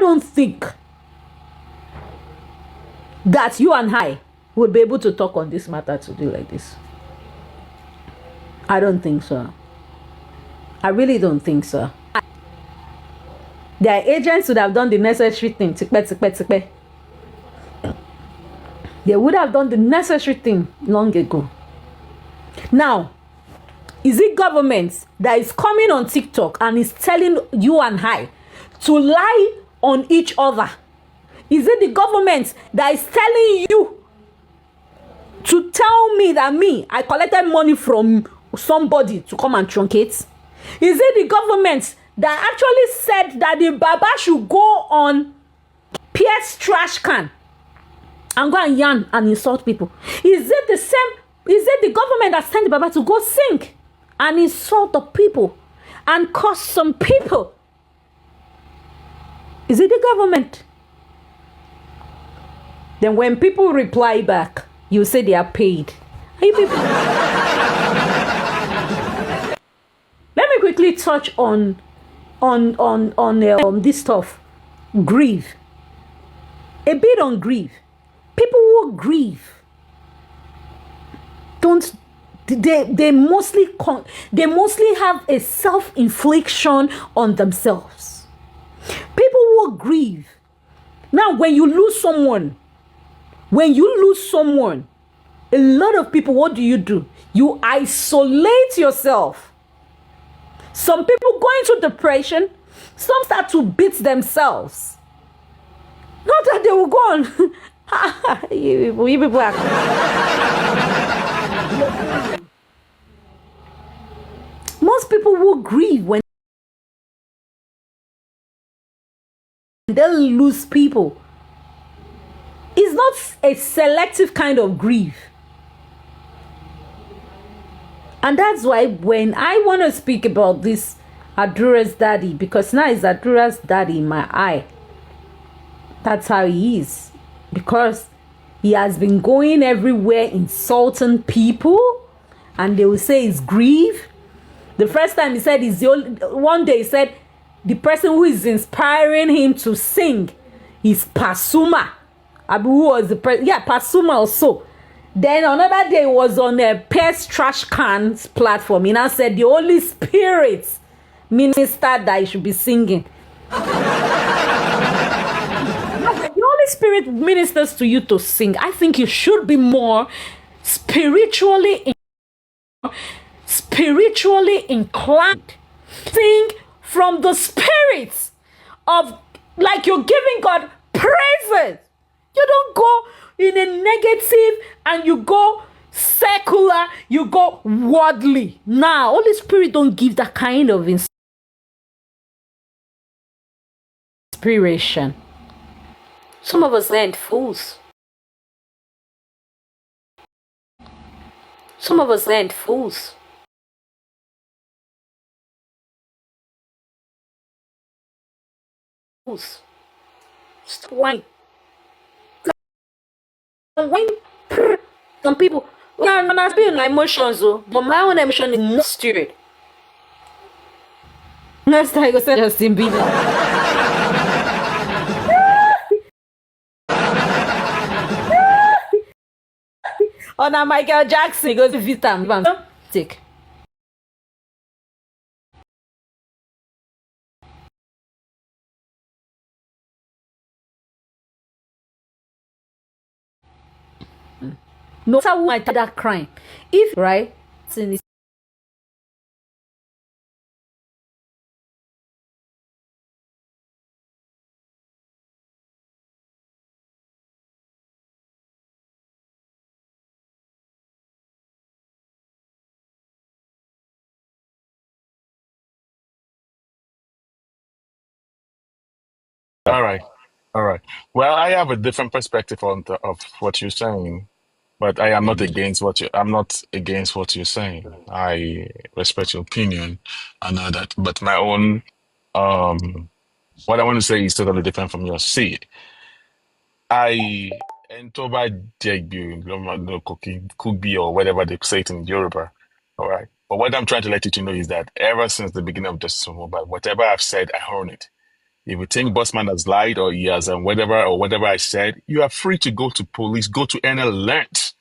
don't think that you and I would be able to talk on this matter today like this. I don't think so. I really don't think so. Their agents would have done the necessary thing. They would have done the necessary thing long ago. Now, is it government that is coming on TikTok and is telling you and I to lie on each other? Is it the government that is telling you to tell me that I collected money from somebody to come and truncate? Is it the government that actually said that the Baba should go on Pierre's trash can and go and yarn and insult people? Is it the same? Is it the government that sent the Baba to go sing and insult the people and curse some people? Is it the government? Then when people reply back, you say they are paid. Are you people? Let me quickly touch on this stuff. Grieve. A bit on grief. People who grieve they mostly have a self-infliction on themselves. People who grieve. Now, when you lose someone, a lot of people, what do? You isolate yourself. Some people go into depression. Some start to beat themselves. Not that they will go on. you people are... Most people will grieve when they lose people. It's not a selective kind of grief. And that's why when I want to speak about this Adura's daddy, because now it's Adura's daddy in my eye. That's how he is. Because he has been going everywhere insulting people, and they will say it's grief. The first time he said one day he said the person who is inspiring him to sing is Pasuma. Who was the president? Yeah, Pasuma also. Then another day was on a Pierre's trash cans platform. He now said the Holy Spirit ministered that he should be singing. The Holy Spirit ministers to you to sing. I think you should be more spiritually inclined. Sing from the spirit of, like you're giving God praises. You don't go in a negative and you go secular, you go worldly. Nah, Holy Spirit don't give that kind of inspiration. Some of us ain't fools. Some of us ain't fools. Stop whining. Some people, I'm not feeling my emotions, but my own emotion is not stupid. Next time I go say Justin Bieber. Oh, now Michael Jackson goes to visit him. Take. No matter who might that crime, if right, All right. All right. Well, I have a different perspective of what you're saying, but I am not against I'm not against what you're saying. I respect your opinion and all that, but my own, what I want to say is totally different from yours. See, I Entoba Jegbu, no cooking, could be or whatever they say it in Yoruba. All right. But what I'm trying to let you to know is that ever since the beginning of Justice for Mohbad, whatever I've said, I own it. If you think Bossman has lied or he has whatever I said, you are free to go to police, go to any length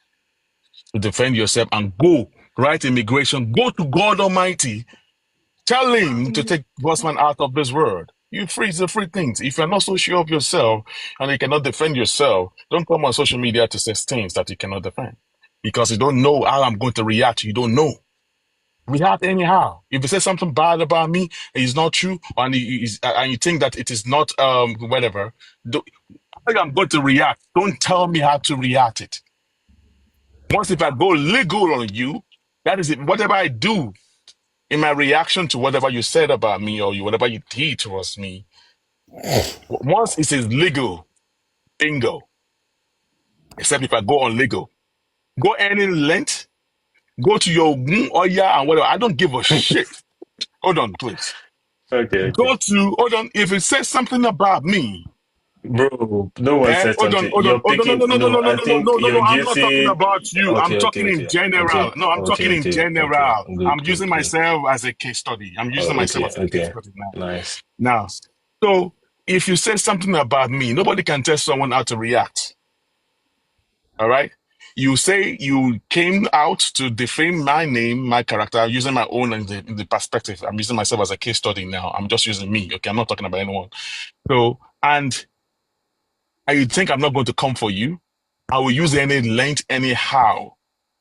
to defend yourself and go write immigration, go to God Almighty, tell him to take Bossman out of this world. You free the free things. If you're not so sure of yourself and you cannot defend yourself, don't come on social media to say things that you cannot defend. Because you don't know how I'm going to react. You don't know. React anyhow. If you say something bad about me, it's not true, and you think that it is not whatever, how I'm going to react. Don't tell me how to react it. Once if I go legal on you, that is it. Whatever I do in my reaction to whatever you said about me or whatever you did towards me, once it is legal, bingo. Except if I go on legal, go any length, go to your Oya and whatever. I don't give a shit. Hold on, please. Okay. Hold on. If it says something about me, Bro, no one said hold on, something. hold on, You're hold on, no, picking, no, no, no, no, no, no, I no, no, think no, no, no. you're I'm not talking guessing. about you. I'm talking in general. No, I'm talking in general. I'm Good, using good. myself as a case study. I'm using myself as a case Okay. study now. Nice. Now, so if you say something about me, nobody can tell someone how to react. All right? You say you came out to defame my name, my character, using my own in the perspective. I'm using myself as a case study now. I'm just using me. Okay, I'm not talking about anyone. So, and you think I'm not going to come for you? I will use any length anyhow.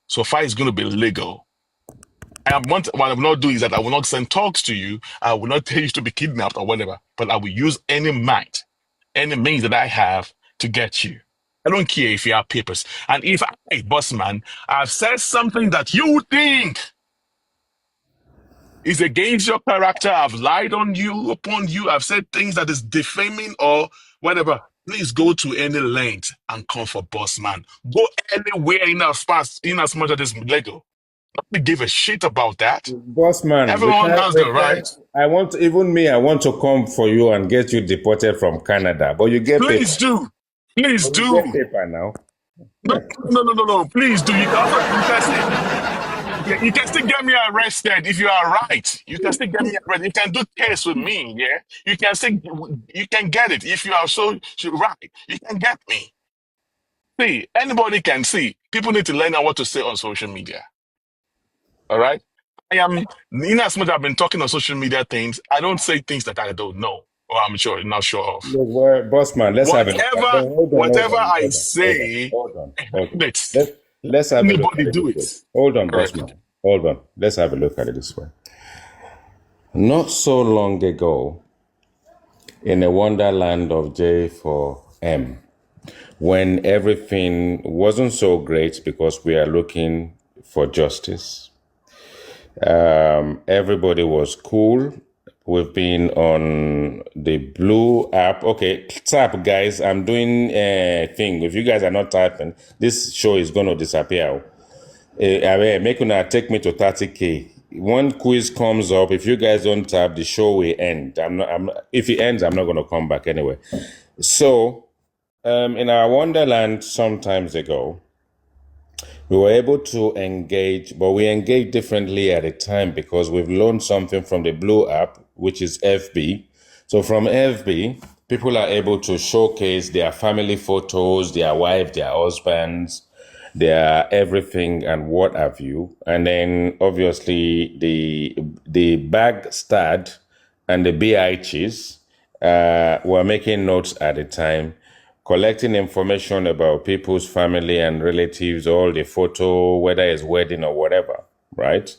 So far, it's going to be legal. What I will not do is that I will not send talks to you. I will not tell you to be kidnapped or whatever, but I will use any might, any means that I have to get you. I don't care if you have papers. And if I, Bossman, I've said something that you think is against your character, I've lied on you, upon you, I've said things that is defaming or whatever, please go to any length and come for Bossman. Go anywhere in as much as it's legal. Nobody give a shit about that. Boss man, Everyone has the right. I want to come for you and get you deported from Canada, but you get paper. Please do. Please But you get do. paper now. No. Please do. You can still get me arrested if you are right. You can still get me arrested. You can do case with me, yeah? You can get it if you are so right. You can get me. See, anybody can see. People need to learn what to say on social media. All right? I am, in as much as I've been talking on social media things, I don't say things that I don't know or I'm not sure of. Look, boss man, let's have a look at Whatever, it. Hold on, whatever I say, hold on. let's Let's have a look anybody at it do this it. way. Hold on, boss Correct. man. Hold on. Let's have a look at it this way. Not so long ago, in a wonderland of J for M, when everything wasn't so great because we are looking for justice, everybody was cool. We've been on the blue app. Okay, tap, guys. I'm doing a thing. If you guys are not typing, this show is going to disappear. Make una take me to 30K. One quiz comes up. If you guys don't tap, the show will end. If it ends, I'm not going to come back anyway. So, in our wonderland some times ago, we were able to engage, but we engaged differently at the time because we've learned something from the Blue app, which is FB. So from FB, people are able to showcase their family photos, their wife, their husbands, their everything and what have you. And then obviously the bag stud and the BICs were making notes at the time, collecting information about people's family and relatives, all the photo, whether it's wedding or whatever, right?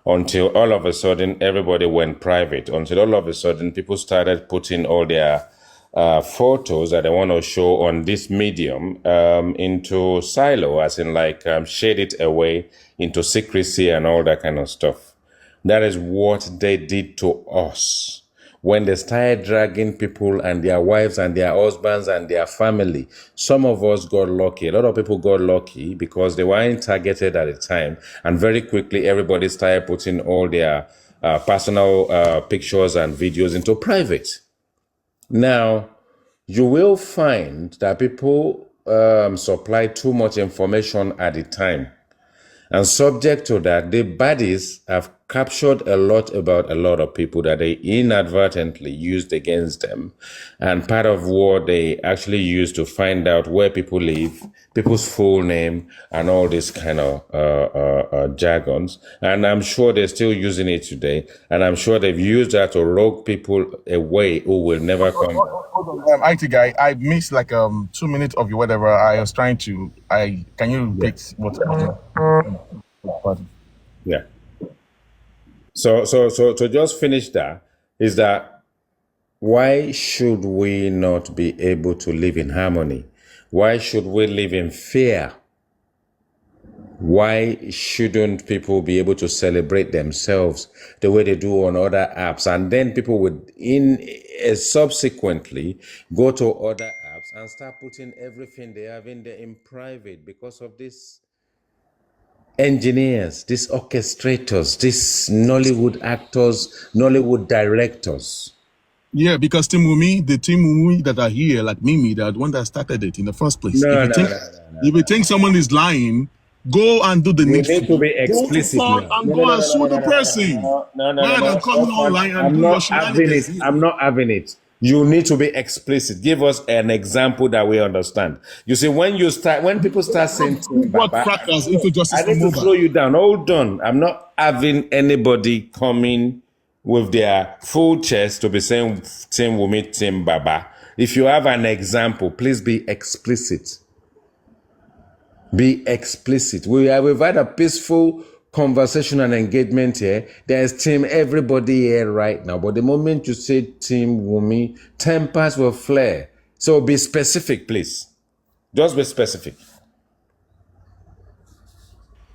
Until all of a sudden, everybody went private. Until all of a sudden, people started putting all their photos that they want to show on this medium into silo, as in like shade it away into secrecy and all that kind of stuff. That is what they did to us. When they started dragging people and their wives and their husbands and their family, some of us got lucky. A lot of people got lucky because they weren't targeted at the time. And very quickly, everybody started putting all their personal pictures and videos into private. Now, you will find that people supply too much information at the time. And subject to that, the baddies have captured a lot about a lot of people that they inadvertently used against them. And part of what they actually used to find out where people live, people's full name, and all this kind of jargons. And I'm sure they're still using it today. And I'm sure they've used that to rogue people away who will never come back. Hold on, IT guy, I missed like 2 minutes of your whatever. I was trying to. Can you repeat what? Yeah. So to just finish that is that why should we not be able to live in harmony? Why should we live in fear? Why shouldn't people be able to celebrate themselves the way they do on other apps? And then people would subsequently go to other apps and start putting everything they have in there in private because of this engineers, these orchestrators, these Nollywood actors, Nollywood directors. Yeah, because the Team Wumi that are here, like Mimi, they're the one that started it in the first place. If you think someone is lying, go and do the needful. You need to be explicit now. And go and sue the person. No. Coming online and I'm not having it. I'm not having it. You need to be explicit. Give us an example that we understand. You see, when people start saying, what crackers into justice I need to slow you down. Hold on. I'm not having anybody coming with their full chest to be saying Team Wumi, Team Baba. If you have an example, please be explicit. Be explicit. We've had a peaceful conversation and engagement here. There's team everybody here right now. But the moment you say Team Wumi, tempers will flare. So be specific, please. Just be specific.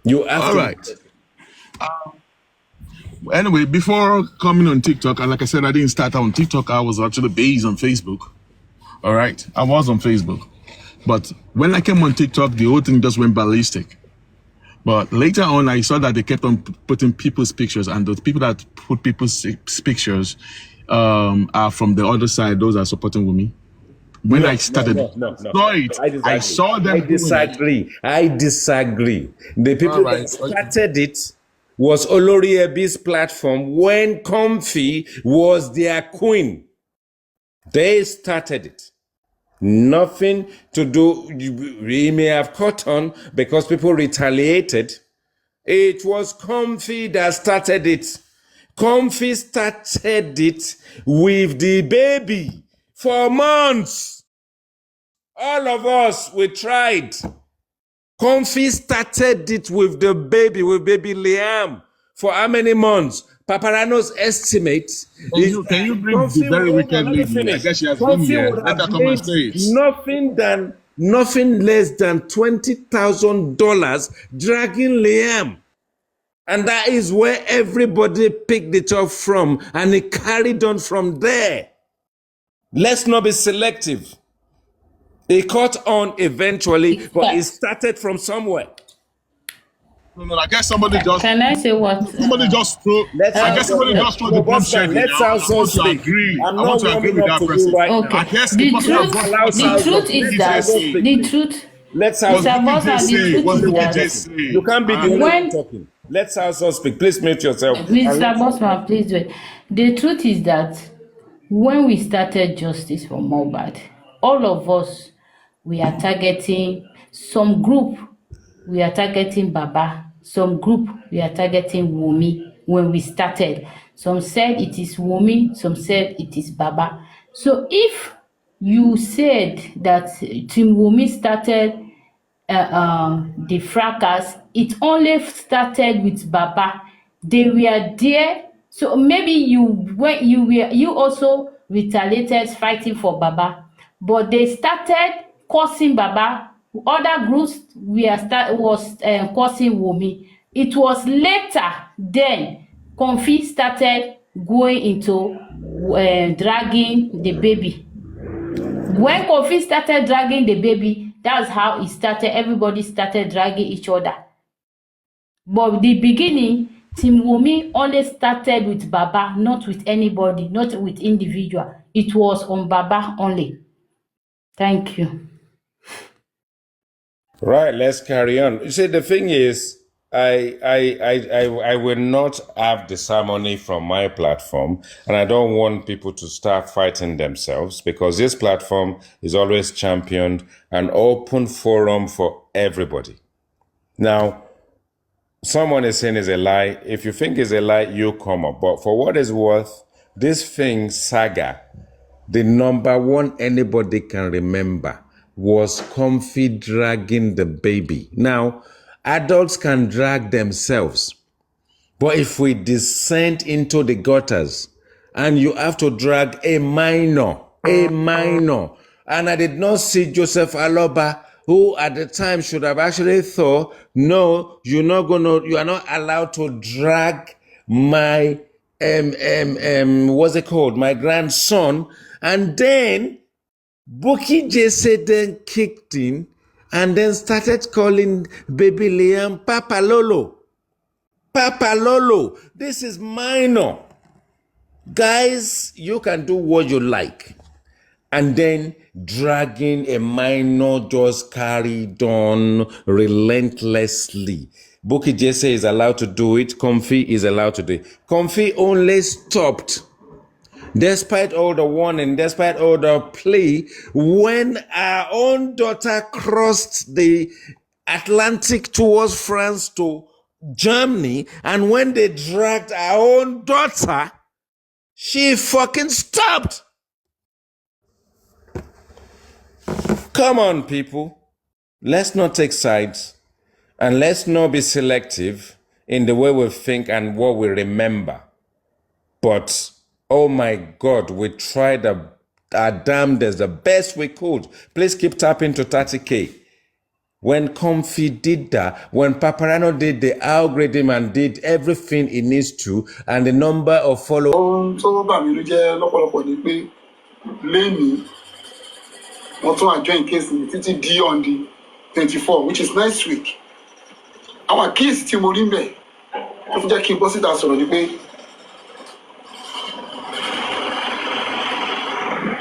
You have All to. Right. Anyway, before coming on TikTok, and like I said, I didn't start on TikTok. I was actually based on Facebook. All right. I was on Facebook. But when I came on TikTok, the whole thing just went ballistic. But later on, I saw that they kept on putting people's pictures, and the people that put people's pictures are from the other side. Those are supporting Wumi. When I started, I saw them. I disagree. The people that started it was Olori Ebi's platform when Comfy was their queen. They started it. Nothing to do, we may have caught on because people retaliated. It was Comfy that started it. Comfy started it with the baby for months. All of us, we tried. Comfy started it with the baby, with baby Liam. For how many months? Paparano's estimate. Can you bring the very wicked lady? I guess she has been here. Let her come and say it. Nothing less than $20,000 dragging Liam. And that is where everybody picked it up from, and it carried on from there. Let's not be selective. It caught on eventually, but it started from somewhere. No, I guess somebody just. Can I say what? Somebody just threw. I guess somebody just threw the bombshell. Let's also speak. I want to agree with that person. Right Okay. I guess The truth is that the truth. Let's also speak. You can't be the only one talking. Let's also speak. Please mute yourself. Mr. Bossman, please wait. The truth is that when we started Justice for Mohbad, all of us, we are targeting some group. We are targeting Baba. Some group, we are targeting Wumi when we started. Some said it is Wumi, some said it is Baba. So if you said that Team Wumi started the fracas, it only started with Baba. They were there. So maybe you also retaliated fighting for Baba. But they started causing Baba. Other groups was causing Wumi. It was later then Comfy started going into dragging the baby. When Comfy started dragging the baby, that's how it started. Everybody started dragging each other. But the beginning, Team Wumi only started with Baba, not with anybody, not with individual. It was on Baba only. Thank you. Right, let's carry on. You see, the thing is, I will not have the ceremony from my platform, and I don't want people to start fighting themselves because this platform is always championed an open forum for everybody. Now, someone is saying it's a lie. If you think it's a lie, you come up. But for what it's worth, this thing saga, the number one anybody can remember was Comfy dragging the baby. Now, adults can drag themselves, but if we descend into the gutters and you have to drag a minor, and I did not see Joseph Aloba, who at the time should have actually thought, no, you are not allowed to drag my what's it called? My grandson. And then Buki Jesse then kicked in and then started calling baby Liam Papa Lolo. Papa Lolo. This is minor. Guys, you can do what you like. And then dragging a minor just carried on relentlessly. Buki Jesse is allowed to do it. Comfy is allowed to do it. Comfy only stopped, despite all the warning, despite all the plea, when our own daughter crossed the Atlantic towards France to Germany, and when they dragged our own daughter, she fucking stopped. Come on, people. Let's not take sides, and let's not be selective in the way we think and what we remember. But oh my God, we tried our damnedest, the best we could. Please keep tapping to 30K. When Comfy did that, when Paparano did the algorithm and did everything it needs to, and the number of followers. Also, I joined case in TTD on the 24, which is next week. Our case, Timorimbe, if you keep us that sort of debate,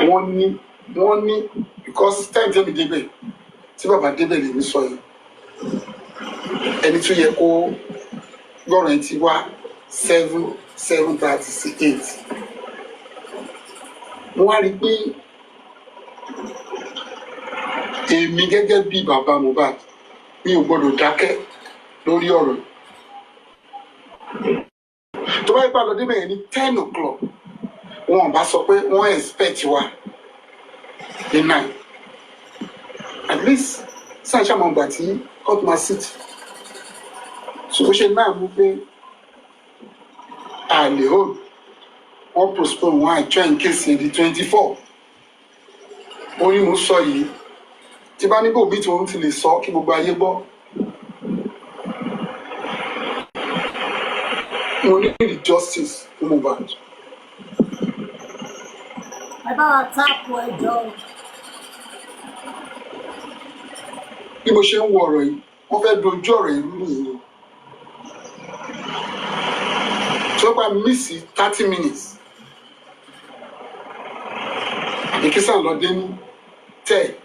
one, because time to be debate. See about debate in this soil. And it's 2 year old, guarantee 738. One repeat. Èmi gẹ́gẹ́ bí bàbá Mohbad mi ò gbọ́dọ̀ dákẹ́ lórí ọ̀rọ̀ tó bá yẹ bá lọ débẹ̀ yẹn ní 10 o'clock wọn bá sọ pé wọ́n expect wa ní 9 at least sáà ṣàmọ̀ gbà tí court ma sit so ó ṣe náà mú pé a lè hold wọ́n postpone wọn adjourn case yẹn di 24 ó ní mo sọ yìí tí bá níbò bí tí wọ́n ti lè sọ kí gbogbo ayé gbọ́. Mo ní the justice fún Mohbad. Ẹ bá wa táàpù ẹjọ́. Bí mo ṣe ń wo ọ̀rọ̀ yìí, wọ́n fẹ́ dojú ọ̀rọ̀ yìí rú nìyẹn. Tí wọ́n bá mísì 30 minutes, àbí kí sàn lọ dé ní 10.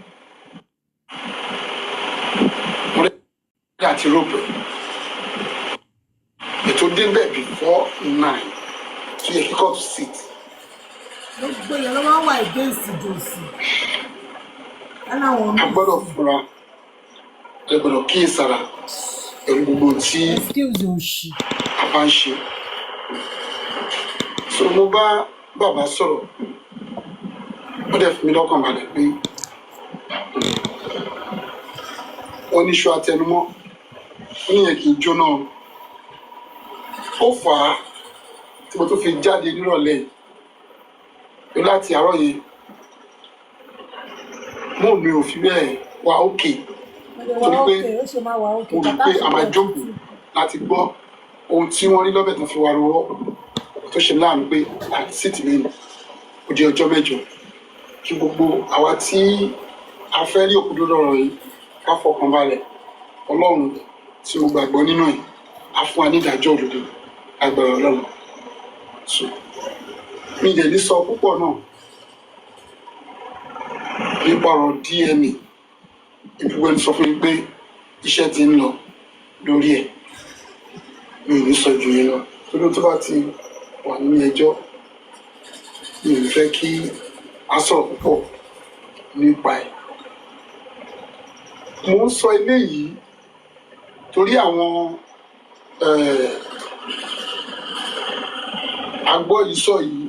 Àti rope ètò débẹ̀ before 9 tó yẹ kíkọ́ to sit. Gbogbo èèyàn ló máa ń wà against ìjọsìn. A gbọ́dọ̀ fura ẹ gbọ́dọ̀ kíyèsára ẹ̀rù gbogbo tí a bá ń ṣe. So mo bá bàbá sọ̀rọ̀ ó dẹ̀ fún mi lọ́kàn balẹ̀ pé wọ́n ní iṣu àtẹnumọ́ níyẹn kì í jóná ó fà á tí mo tún fi jáde nírọ̀lẹ́ yìí láti àárọ̀ yìí mú mi ò fi bẹ́ẹ̀ wà òkè torí pé mo rí pé a máa jókòó láti gbọ́ ohun tí wọ́n rí lọ́bẹ̀ tó fi wà lọ́wọ́ tó ṣe láàánú pé àti síìtì lẹ́yìn ó di ọjọ́ mẹ́jọ kí gbogbo àwa tí a fẹ́ rí òkúdó lọ́rọ̀ yìí ká fọkàn balẹ̀ Ọlọ́run tí mo gbàgbọ́ nínú ẹ̀ á fún wa ní ìdájọ́ òdodo agbára Ọlọ́run. So mi dẹ̀ ní sọ púpọ̀ náà nípa ọ̀rọ̀ DNA ìbúgbẹ́ ní sọ fún mi pé iṣẹ́ ti ń lọ lórí ẹ̀ mi ò ní sọ jù yín lọ torí tó bá ti wà ní ẹjọ́ mi ò fẹ́ kí a sọ̀rọ̀ púpọ̀ nípa ẹ̀. Mo ń sọ eléyìí torí àwọn agbọ́ yìí sọ yìí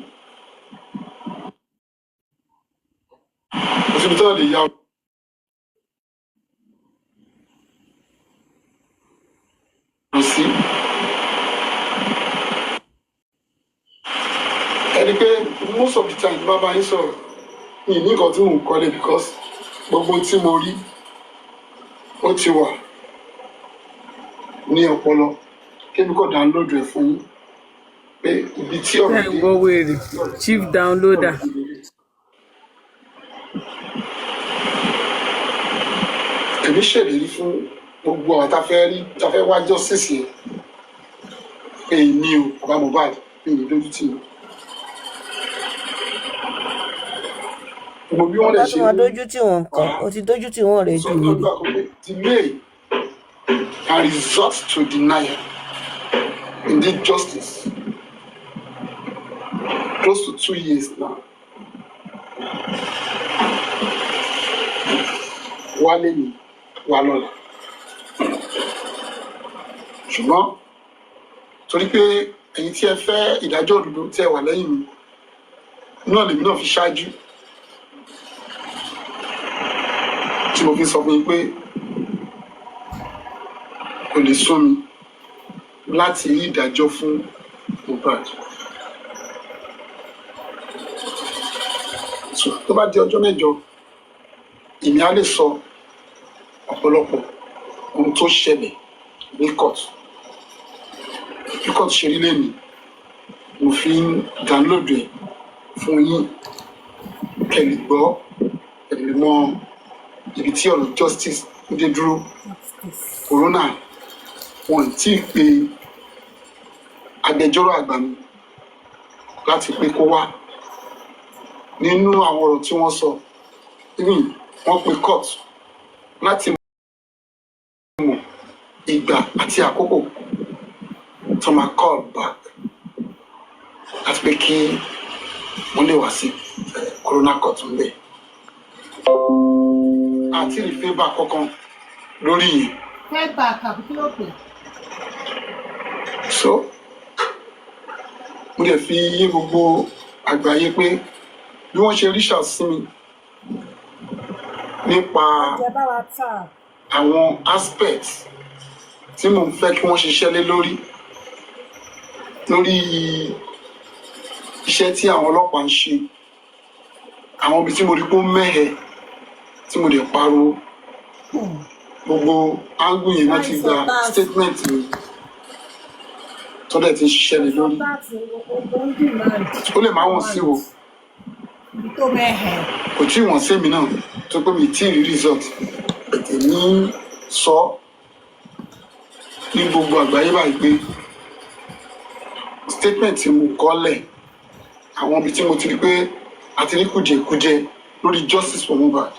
kò síbi tí wọ́n lè yá ọ sí. Ẹni pé most of the time bá bá yín sọ̀rọ̀ mi ní nǹkan tí mò ń kọ́lé because gbogbo tí mo rí ó ti wà ní ọpọlọ kébí kò download ẹ̀ fún yín pé ibi tí ọ̀rọ̀ dé. Go wèrè chief downloader. Èmi ṣèlérí fún gbogbo àwọn tá a fẹ́ wá justice yẹn pé èmi o bàbá Mohbad mi ò lójú tì mí. Gbogbo bí wọ́n lè ṣe wọ́n dójú tí wọ́n kàn ó ti dójú tí wọ́n rẹ̀ jù ní. delay and resort to denial indeed justice close to 2 years now. Wálé ni wà lọ́la ṣùgbọ́n torí pé ẹ̀yin tí ẹ fẹ́ ìdájọ́ òdodo tí ẹ wà lẹ́yìn mi náà lèmi náà fi ṣáájú tí mo fi sọ fún yín pé kò lè sún mi láti rí ìdájọ́ fún Mohbad. Tó bá di ọjọ́ mẹ́jọ èmi á lè sọ ọ̀pọ̀lọpọ̀ ohun tó ṣẹlẹ̀ ní court. Bí court ṣe rí lẹ́nu mo fi ń download ẹ̀ fún yín kẹ́lẹ̀ gbọ́ kẹ́lẹ̀ mọ ibi tí ọ̀rọ̀ justice ń dé dúró. Corona wọn tí ì pe agbẹjọ́rò àgbà mi láti pé kó wá nínú àwọn ọ̀rọ̀ tí wọ́n sọ wọ́n pe court láti mọ̀ ìgbà àti àkókò tó máa call back láti pé kí wọ́n lè wá sí corona court ń bẹ̀. Àti rí favour kankan lórí yìí. Favour àbí kí ló pè? So mo lè fi yé gbogbo àgbáyé pé bí wọ́n ṣe ríṣà sí mi nípa àwọn aspects tí mo fẹ́ kí wọ́n ṣiṣẹ́ lé lórí iṣẹ́ tí àwọn ọlọ́pàá ń ṣe, àwọn ibi tí mo rí pé ó mẹ́hẹ̀ tí mo lè pariwo gbogbo áńgù yìí láti gba statement mi tó dẹ̀ ti ṣiṣẹ́ lé lórí ó lè máa wọ̀n sí o kò tí wọ́n sí mi náà tó pé mi tí rí result èmi sọ ní gbogbo àgbáyé báyìí pé statement tí mo kọ́lẹ̀ àwọn ibi tí mo ti rí pé àti rí kùjẹkùjẹ lórí justice for Mohbad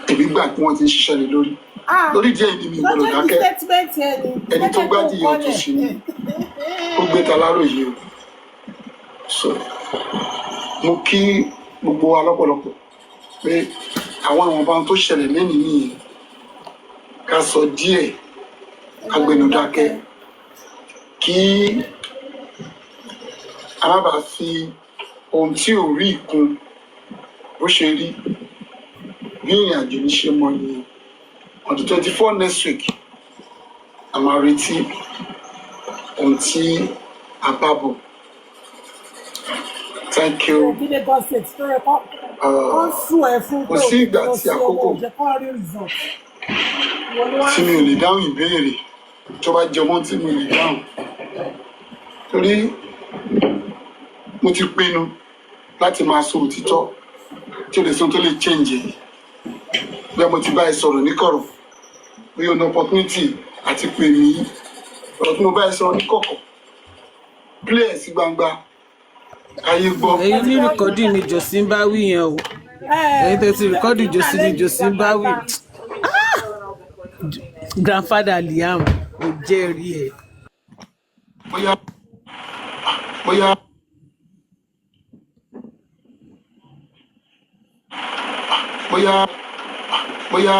èmi gbà pé wọ́n ti ń ṣiṣẹ́ lé lórí díẹ̀ ìdí mi gbọ́dọ̀ dákẹ́ ẹni tó gbádìí yóò tún sí ni ó gbé ta láròyé o so mo kí gbogbo wa lọ́pọ̀lọpọ̀ pé àwọn ìwọ̀nba tó ṣẹlẹ̀ lẹ́nìí nìyẹn ká sọ díẹ̀ ká gbẹnu dákẹ́ kí a má bàa fi ohun tí ò rí ìkun bó ṣe rí bí ìrìn àjò ní ṣe mọ nìyẹn on the 24 next week a máa retí ohun tí a bá bọ̀. Thank you. Kò sí ìgbà tí àkókò tí mi ò lè dáhùn ìbéèrè tó bá jọmọ́ tí mi ò lè dáhùn torí mo ti pinnu láti máa sọ òtítọ́ tí o lè sọ tó lè change bí mo ti bá ẹ sọ̀rọ̀ ní kọ̀rọ̀ bí o ní opportunity àti pè mí ọ̀rọ̀ tí mo bá ẹ sọ̀rọ̀ ní kọ̀kọ̀ play ẹ̀ sí gbangba ayé gbọ́. Èyí ní rìkọ́dì ni Jòsí ń bá wí yẹn o. Èyí tó ti rìkọ́dì Jòsí ni Jòsí ń bá wí. Grandfather Liam. jẹ́rìí ẹ̀. bóyá bóyá bóyá bóyá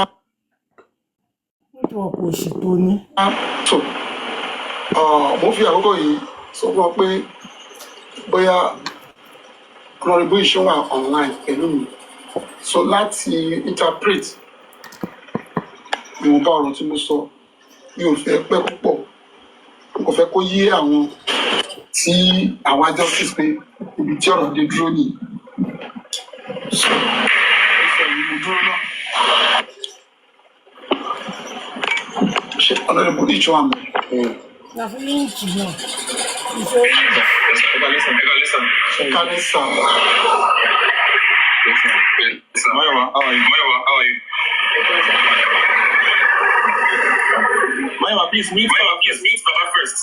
Nẹ́tíwọ̀kì òṣì tó ní. so mo fi àkókò yìí sọ fún ọ pé bóyá honorable iṣẹ́ wà online pẹ̀lú mi so láti interpret ìwọ̀nba ọ̀rọ̀ tí mo sọ mi ò fẹ́ pẹ́ púpọ̀ mo kò fẹ́ kó yé àwọn tí àwọn justice pé ibi tí ọ̀rọ̀ dé dúró nìyí. So, ẹsẹ̀ yìí mo dúró náà. Ṣé honorable iṣẹ́ wà mọ́? Na fún líǹkì náà. Ìṣòro Listen. Mayowa, how are you? Mayowa, please meet Baba first.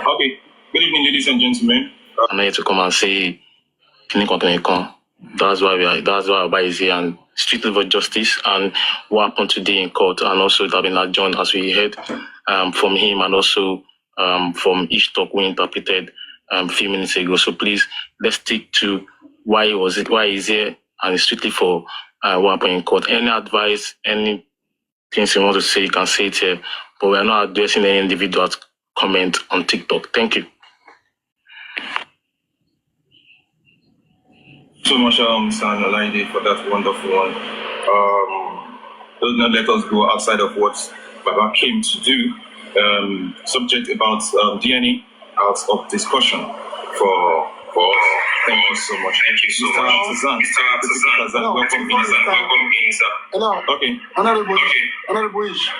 Okay. Good evening, ladies and gentlemen. I'm here to come and say, that's why Baba is here and strictly for justice and what happened today in court, and also that been adjourned as we heard from him and also from each talk we interpreted a few minutes ago. So please, let's stick to why he's here, and it's strictly for what happened in court. Any advice, any things you want to say, you can say it here, but we are not addressing any individual comment on TikTok. Thank you. So much, Mr. Nalaide, for that wonderful one. Does not let us go outside of what Baba came to do. Subject about DNA out of discussion for us. Thank you so much. Mr. Artisan, welcome in, sir. Hello. Okay. Honorable Ish.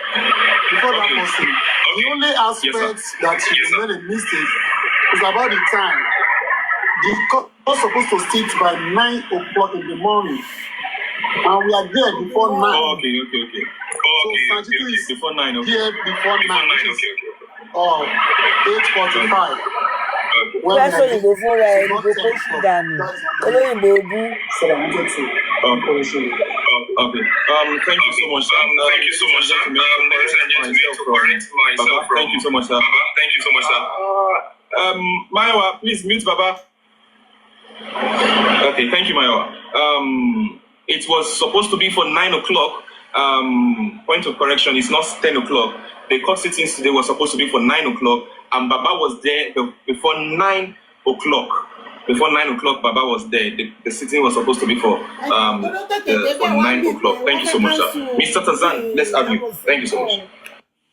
Before that person, the only aspect that you made a mistake is about the time. The court was supposed to sit by 9 o'clock in the morning, and we are there before 9. Oh, okay. So Sanjitu is before 9, okay. here before 9, which is 8:45. Lásòyìnbó fúnra ẹ̀ ní kókó sí dànù. Olóyìnbó bú. Okay. Thank you so much, sir. Thank you so much, sir. Thank you so much, sir. Mayowa, please mute Baba. Okay, thank you, Mayowa. It was supposed to be for 9 o'clock. Point of correction, it's not 10 o'clock. The court sittings today was supposed to be for 9 o'clock, and Baba was there before 9 o'clock. Before 9 o'clock, Baba was there. The sitting was supposed to be for 9 o'clock. Thank you so much, sir. Mr. Tazan, let's have you. Thank you so much.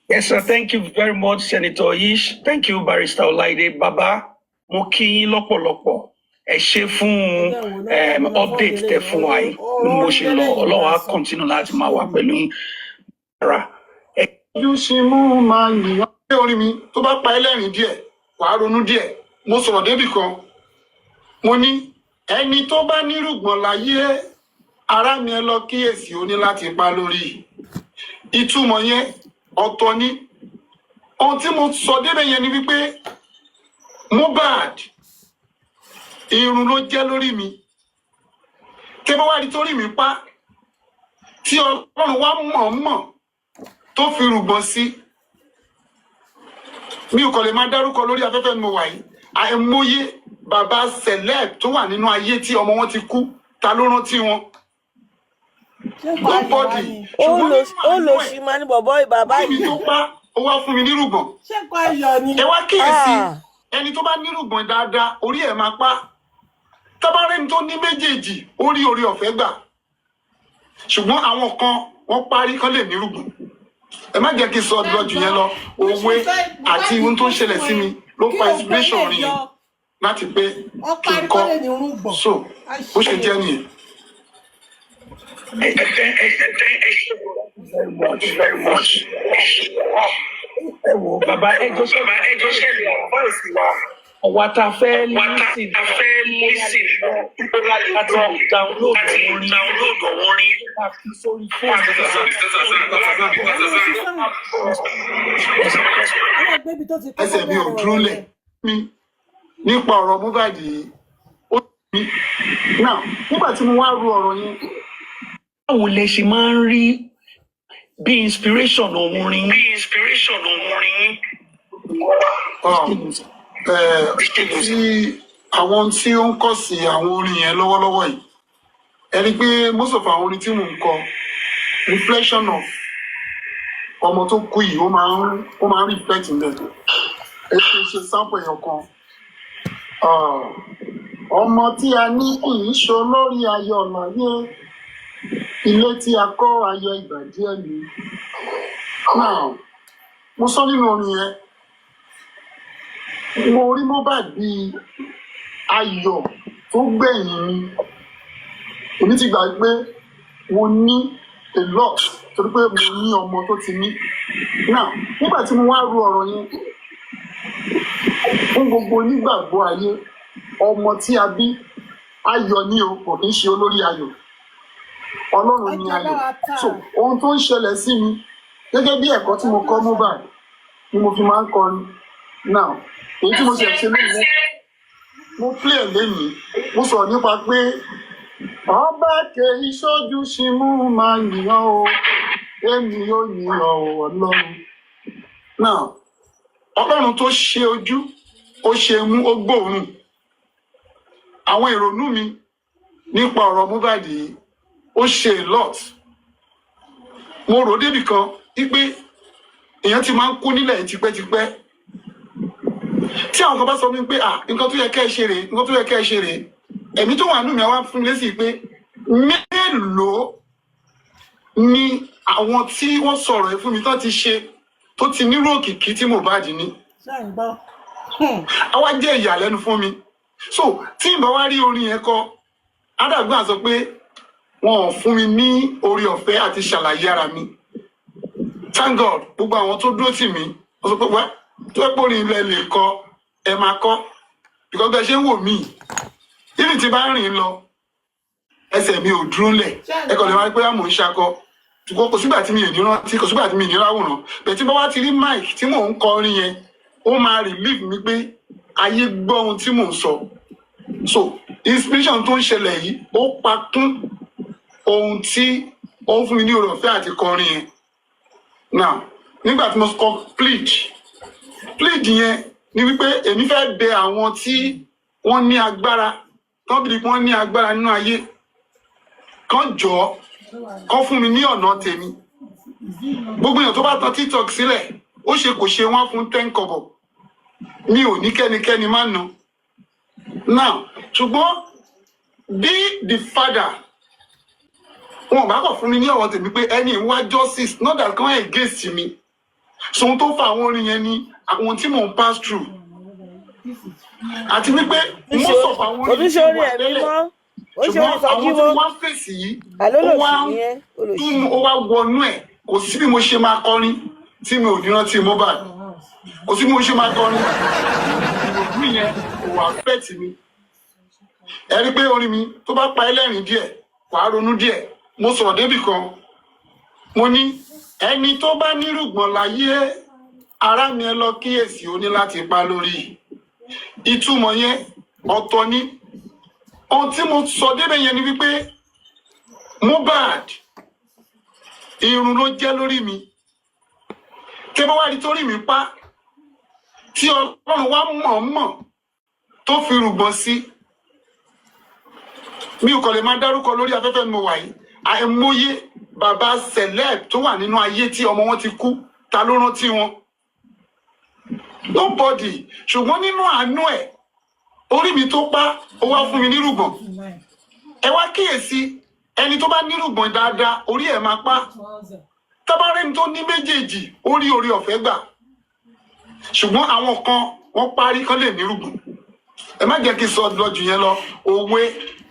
Yes, sir. Thank you very much, Senator Ish. Thank you, Barrister Olaide. Baba, mo kí yín lọ́pọ̀lọpọ̀. Ẹ ṣé fún update tẹ́ fún wa yìí. Mo ṣe lọ, Ọlọ́run á continue láti máa wà pẹ̀lú yín. Ojú ṣe mú máa yìí. Ṣé orí mi tó bá pa ẹlẹ́rìn díẹ̀, wàá ronú díẹ̀. Mo sọ̀rọ̀ débì kan. Mo ní ẹni tó bá nírùgbọ̀n láyé ara mi ẹ lọ kíyèsí ó ní láti pa lórí. Ìtumọ̀ yẹn ọ̀tọ̀ ni. Ohun tí mo sọ débẹ̀ yẹn ni wípé Mohbad irun ló jẹ́ lórí mi. Tẹ́ bá wá rí torí mi pa tí Ọlọ́run wá mọ̀ tó fi rùgbọ̀n sí. Mi ò kàn lè máa dárúkọ lórí afẹ́fẹ́ ni mo wà yìí. Àìmọye bàbá celeb tó wà nínú ayé tí ọmọ wọn ti kú, ta ló rántí wọn? Nobody. Ó lọ sí máa ní bọ̀bọ́ bàbá yìí. Ẹni tó pa ó wá fún mi nírùgbọ̀n. Ṣé kò ayọ̀ ni? Ẹ wá kíyèsí ẹni tó bá nírùgbọ̀n dáadáa orí ẹ̀ máa pa. Tábàárẹ̀ ní tó ní méjèèjì orí ọ̀fẹ́ gbà. Ṣùgbọ́n àwọn kan wọ́n parí kán lè nírùgbọ̀n. Ẹ má jẹ́ kí n sọ ọdún jù yẹn lọ. Òwe àti ohun tó ń ṣẹlẹ̀ sí mi ló fa inspiration orin yẹn láti pé kí n kọ́. So bó ṣe jẹ́ nìyẹn. Very much. Baba, ẹ jọ ṣẹlẹ̀. What I fẹ́ lísìn láti download orin láti sórí fóònù. Ẹsẹ̀ mi ò dúró lẹ̀ nípa ọ̀rọ̀ Mohbad yìí. Now, nígbà tí mo wá ro ọ̀rọ̀ yẹn. Báwo lẹ ṣe máa ń rí bí inspiration orin? Tí àwọn tí ó ń kọ sí àwọn orin yẹn lọ́wọ́lọ́wọ́ yìí, ẹni pé most of àwọn orin tí mò ń kọ reflection of ọmọ tó kú yìí ó máa ń reflect in them. Ẹ ṣe sample èèyàn kan. Ọmọ tí a ní kì í ṣe olórí ayọ̀ láyé, ilé tí a kọ́ ayọ̀ ìgbà díẹ̀ ni. Now, mo sọ nínú orin yẹn, mo rí Mohbad bí ayọ̀ tó gbẹ̀yìn mi. Èmi ti gbà pé mo ní a lot torí pé mo ní ọmọ tó ti ní. Now, nígbà tí mo wá ro ọ̀rọ̀ yẹn, fún gbogbo onígbàgbọ́ ayé, ọmọ tí a bí ayọ̀ ni o, kò kì í ṣe olórí ayọ̀. Ọlọ́run ni ayọ̀. So, ohun tó ń ṣẹlẹ̀ sí mi gẹ́gẹ́ bí ẹ̀kọ́ tí mo kọ́ Mohbad ni mo fi máa ń kọrin. Now, èyí tí mo ṣe ṣe lónìí, mo play ẹ̀ lẹ́yìn, mo sọ̀rọ̀ nípa pé ọba kèé sójú sí mú máa yìnyàn o, èmi yóò yìnyàn o Ọlọ́run. Now, Ọlọ́run tó ṣe ojú, ó ṣe mú, ó gbóòórùn. Àwọn ìrònú mi nípa ọ̀rọ̀ Mohbad yìí, ó ṣe a lot. Mo rò débì kan wípé èèyàn ti máa ń kú nílẹ̀ tipẹ́tipẹ́. Tí àwọn kan bá sọ mí pé nǹkan tó yẹ kẹ́ ẹ ṣe rèé, nǹkan tó yẹ kẹ́ ẹ ṣe rèé, ẹ̀mí tó wà nínú mi wá fún mi lésì pé mélòó ni àwọn tí wọ́n sọ̀rọ̀ ẹ̀ fún mi tán ti ṣe tó ti nírú òkìkí tí Mohbad ní. Àwa jẹ́ ìyàlẹ́nu fún mi. So tí ìbá wá rí orin yẹn kọ, Adàgbà sọ pé wọn ò fún mi ní orí ọ̀fẹ́ àti ṣàlàyé ara mi. Thank God, gbogbo àwọn tó dúró tì mí, wọ́n sọ pé wá tó ẹ́ pòrin ilẹ̀ lè kọ, ẹ máa kọ́. Because bẹ́ẹ̀ ṣe ń wò mí, ibi tí bá rìn lọ, ẹsẹ̀ mi ò dúró lẹ̀. Ẹ kàn lè máa rí pé mò ń ṣakọ. Ṣùgbọ́n kò sígbà tí mi ò ní rántí, kò sígbà tí mi ò ní ráwòrán. Bẹ́ẹ̀ tí bá wá ti rí mic tí mò ń kọ orin yẹn, ó máa relieve mi pé ayé gbọ́ ohun tí mò ń sọ. So, inspiration tó ń ṣẹlẹ̀ yìí, ó pa kún ohun tí ó ń fún mi ní oore ọ̀fẹ́ àti kọrin yẹn. Now, nígbà tí mo kọ plead yẹn ni wípé èmi fẹ́ bẹ àwọn tí wọ́n ní agbára, tán bìí wọ́n ní agbára nínú ayé, kán jọ̀ọ́, kán fún mi ní ọ̀nà tèmi. Gbogbo èèyàn tó bá tan TikTok sílẹ̀, ó ṣe kò ṣe wọ́n fún 10 kobo. Mi ò ní kẹ́nikẹ́ni má ná. Now, ṣùgbọ́n bí the father, wọn bá kọ̀ fún mi ní ọ̀wọ́ tèmi pé ẹni wá justice, not that kan against mi. So ohun tó fa àwọn orin yẹn ni àwọn tí mò ń pass through. Àti wípé most of àwọn orin tí wà tẹ́lẹ̀, ṣùgbọ́n àwọn tí wọ́n fèsì yìí, ó wá wọnú ẹ̀. Kò sí bí mo ṣe máa kọrin tí mi ò ní rántí Mohbad. Kò sí bí mo ṣe máa kọrin. Ìrònú yẹn kò wá affect mi. Ẹ rí pé orin mi tó bá pa ẹlẹ́rìn díẹ̀, wàá ronú díẹ̀. Mo sọ̀rọ̀ débì kan, mo ní ẹni tó bá nírùgbọ̀n láyé, ará mi ẹ lọ kíyèsí, ó ní láti pa lórí. Ìtumọ̀ yẹn ọ̀tọ̀ ni. Ohun tí mo sọ débẹ̀ yẹn ni wípé Mohbad, irun ló jẹ́ lórí mi. Tẹ́ bá wá rí torí mi pa, tí Ọlọ́run wá mọ̀ọ́mọ̀ tó fi rùgbọ̀n sí. Mi ò kàn lè máa dárúkọ lórí afẹ́fẹ́ mi wà yìí. Àìmọye bàbá celeb tó wà nínú ayé tí ọmọ wọn ti kú, ta ló rántí wọn? Nobody. Ṣùgbọ́n nínú àánú ẹ̀, orí mi tó pa, ó wá fún mi nírùgbọ̀n. Ẹ wá kíyèsí, ẹni tó bá nírùgbọ̀n dáadáa, orí ẹ̀ máa pa. Tábárẹ́ni tó ní méjèèjì, orí ọ̀fẹ́ gbà. Ṣùgbọ́n àwọn kan wọ́n parí kán lè nírùgbọ̀n. Ẹ má jẹ́ kí n sọ lọ jù yẹn lọ. Òwe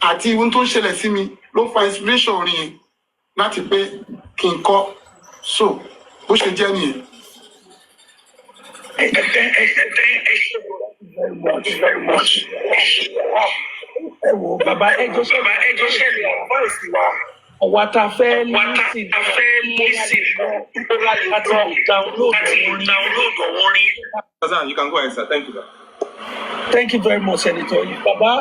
àti ohun tó ń ṣẹlẹ̀ sí mi ló fa inspiration orin yẹn láti pé kí n kọ. So bó ṣe jẹ́ nìyẹn. very much, very much. Baba, advice what I fẹ́ listen download orin. You can go ahead, sir. Thank you, sir. Thank you very much, Senator. Baba,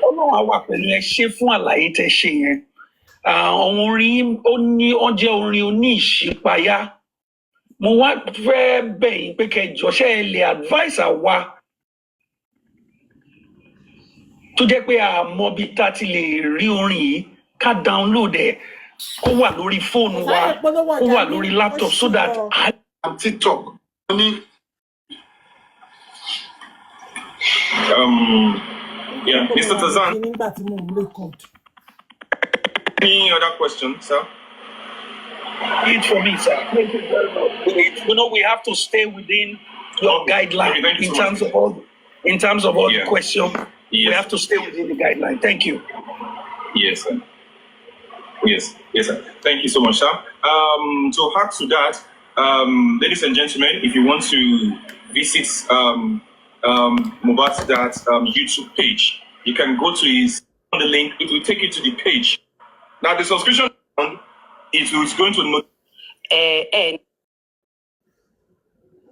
Ọlọ́run á wà pẹ̀lú ẹ ṣé fún àlàyé tẹ́ ṣe yẹn. Àwọn orin ó jẹ́ orin oní ìṣípayá. Mo wá fẹ́ bẹ̀ yín pé kẹjọ ṣé ẹ lè advice àwa tó jẹ́ pé àmọ́ bí tá ti lè rí orin yìí ká download ẹ̀ kó wà lórí fóònù wa kó wà lórí laptop so that and TikTok. Yeah, Mr. Tazan. Any other question, sir? It for me, sir. Thank you very much. We have to stay within your guideline in terms of all the questions. Yes. We have to stay within the guideline. Thank you. Yes, sir. Yes, sir. Thank you so much, sir. To add to that, ladies and gentlemen, if you want to visit Mohbad's dad's YouTube page, you can go to his on the link. It will take you to the page. Now, the subscription is going to not.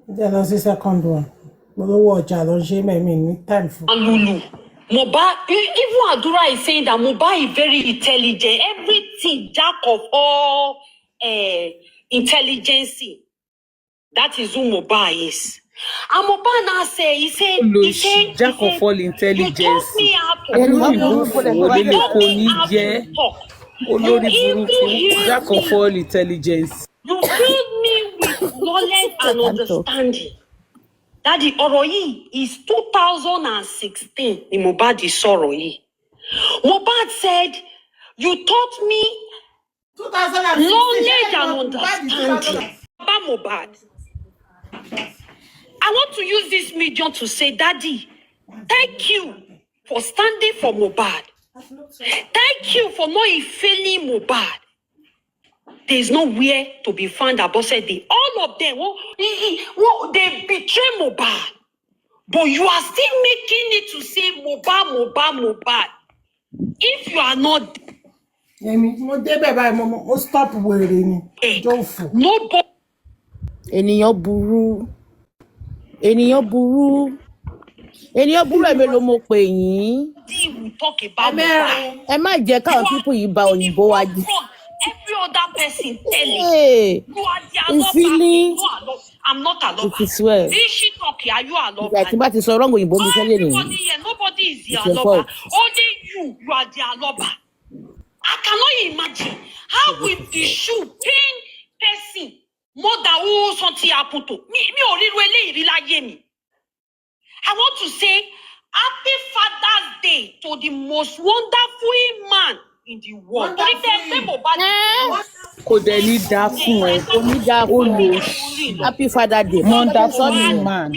There's a second one. Watch, I don't shame me. Time for. Lulu. Mohbad, even Adura is saying that Mohbad is very intelligent. Everything, jack of all intelligence. That is who Mohbad is. And Mohbad now say, he said, jack of all intelligence. You taught me how to talk. Jack of all intelligence. You filled me with knowledge and understanding. Daddy, ọ̀rọ̀ yìí is 2016 ni Mohbad sọ̀rọ̀ yìí. Mohbad said, you taught me knowledge and understanding. About Mohbad. I want to use this medium to say, Daddy, thank you for standing for Mohbad. Thank you for not failing Mohbad. There is nowhere to be found about said all of them, they betray Mohbad. But you are still making it to say Mohbad. If you are not stop worrying. Nobody. Ènìyàn burú ẹ̀mí ló mọ̀ pé yín. We talk about Mohbad. Ẹ má jẹ́ káwọn people yìí bà òyìnbó wa jẹ́. Every other person telling you are the I'm not a lover. It is well. Is she talking? Are you a lover? Like about to so wrong òyìnbó mi tẹ́lẹ̀ ni. Nobody is the lover. Only you are the lover. I cannot imagine how will the shoe pain person more than who something happen to me. I want to say happy Father's Day to the most wonderful man in the world. Kò dẹ̀ ní dá fún ẹ. Kò ní dá fún ẹ. Happy Father's Day. Wonderful man.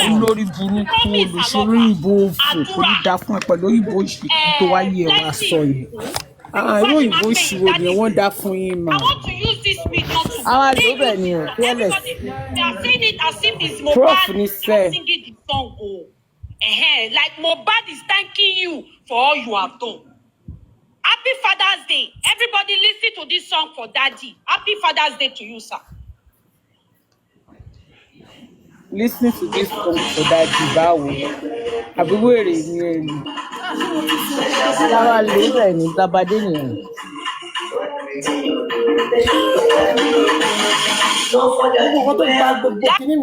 Olórí burúkú olùsórí ìbò òfò kò ní dá fún ẹ pẹ̀lú òyìnbó ìṣèkú tó wáyé ẹ wá sọ yìí. Irú òyìnbó ìṣòro ni wọ́n dá fún yín mà. I want to use this medium to àwọn àlùbẹ̀ ni o fearless. They are saying it as if it's Mohbad singing the song. Like Mohbad is thanking you for all you have done. Happy Father's Day. Everybody listen to this song for Daddy. Happy Father's Day to you, sir. Listen to this song for Daddy báwo. Àbúrò èrè ni ẹni. Àwọn àlùbẹ̀ ni Tabade nìyẹn.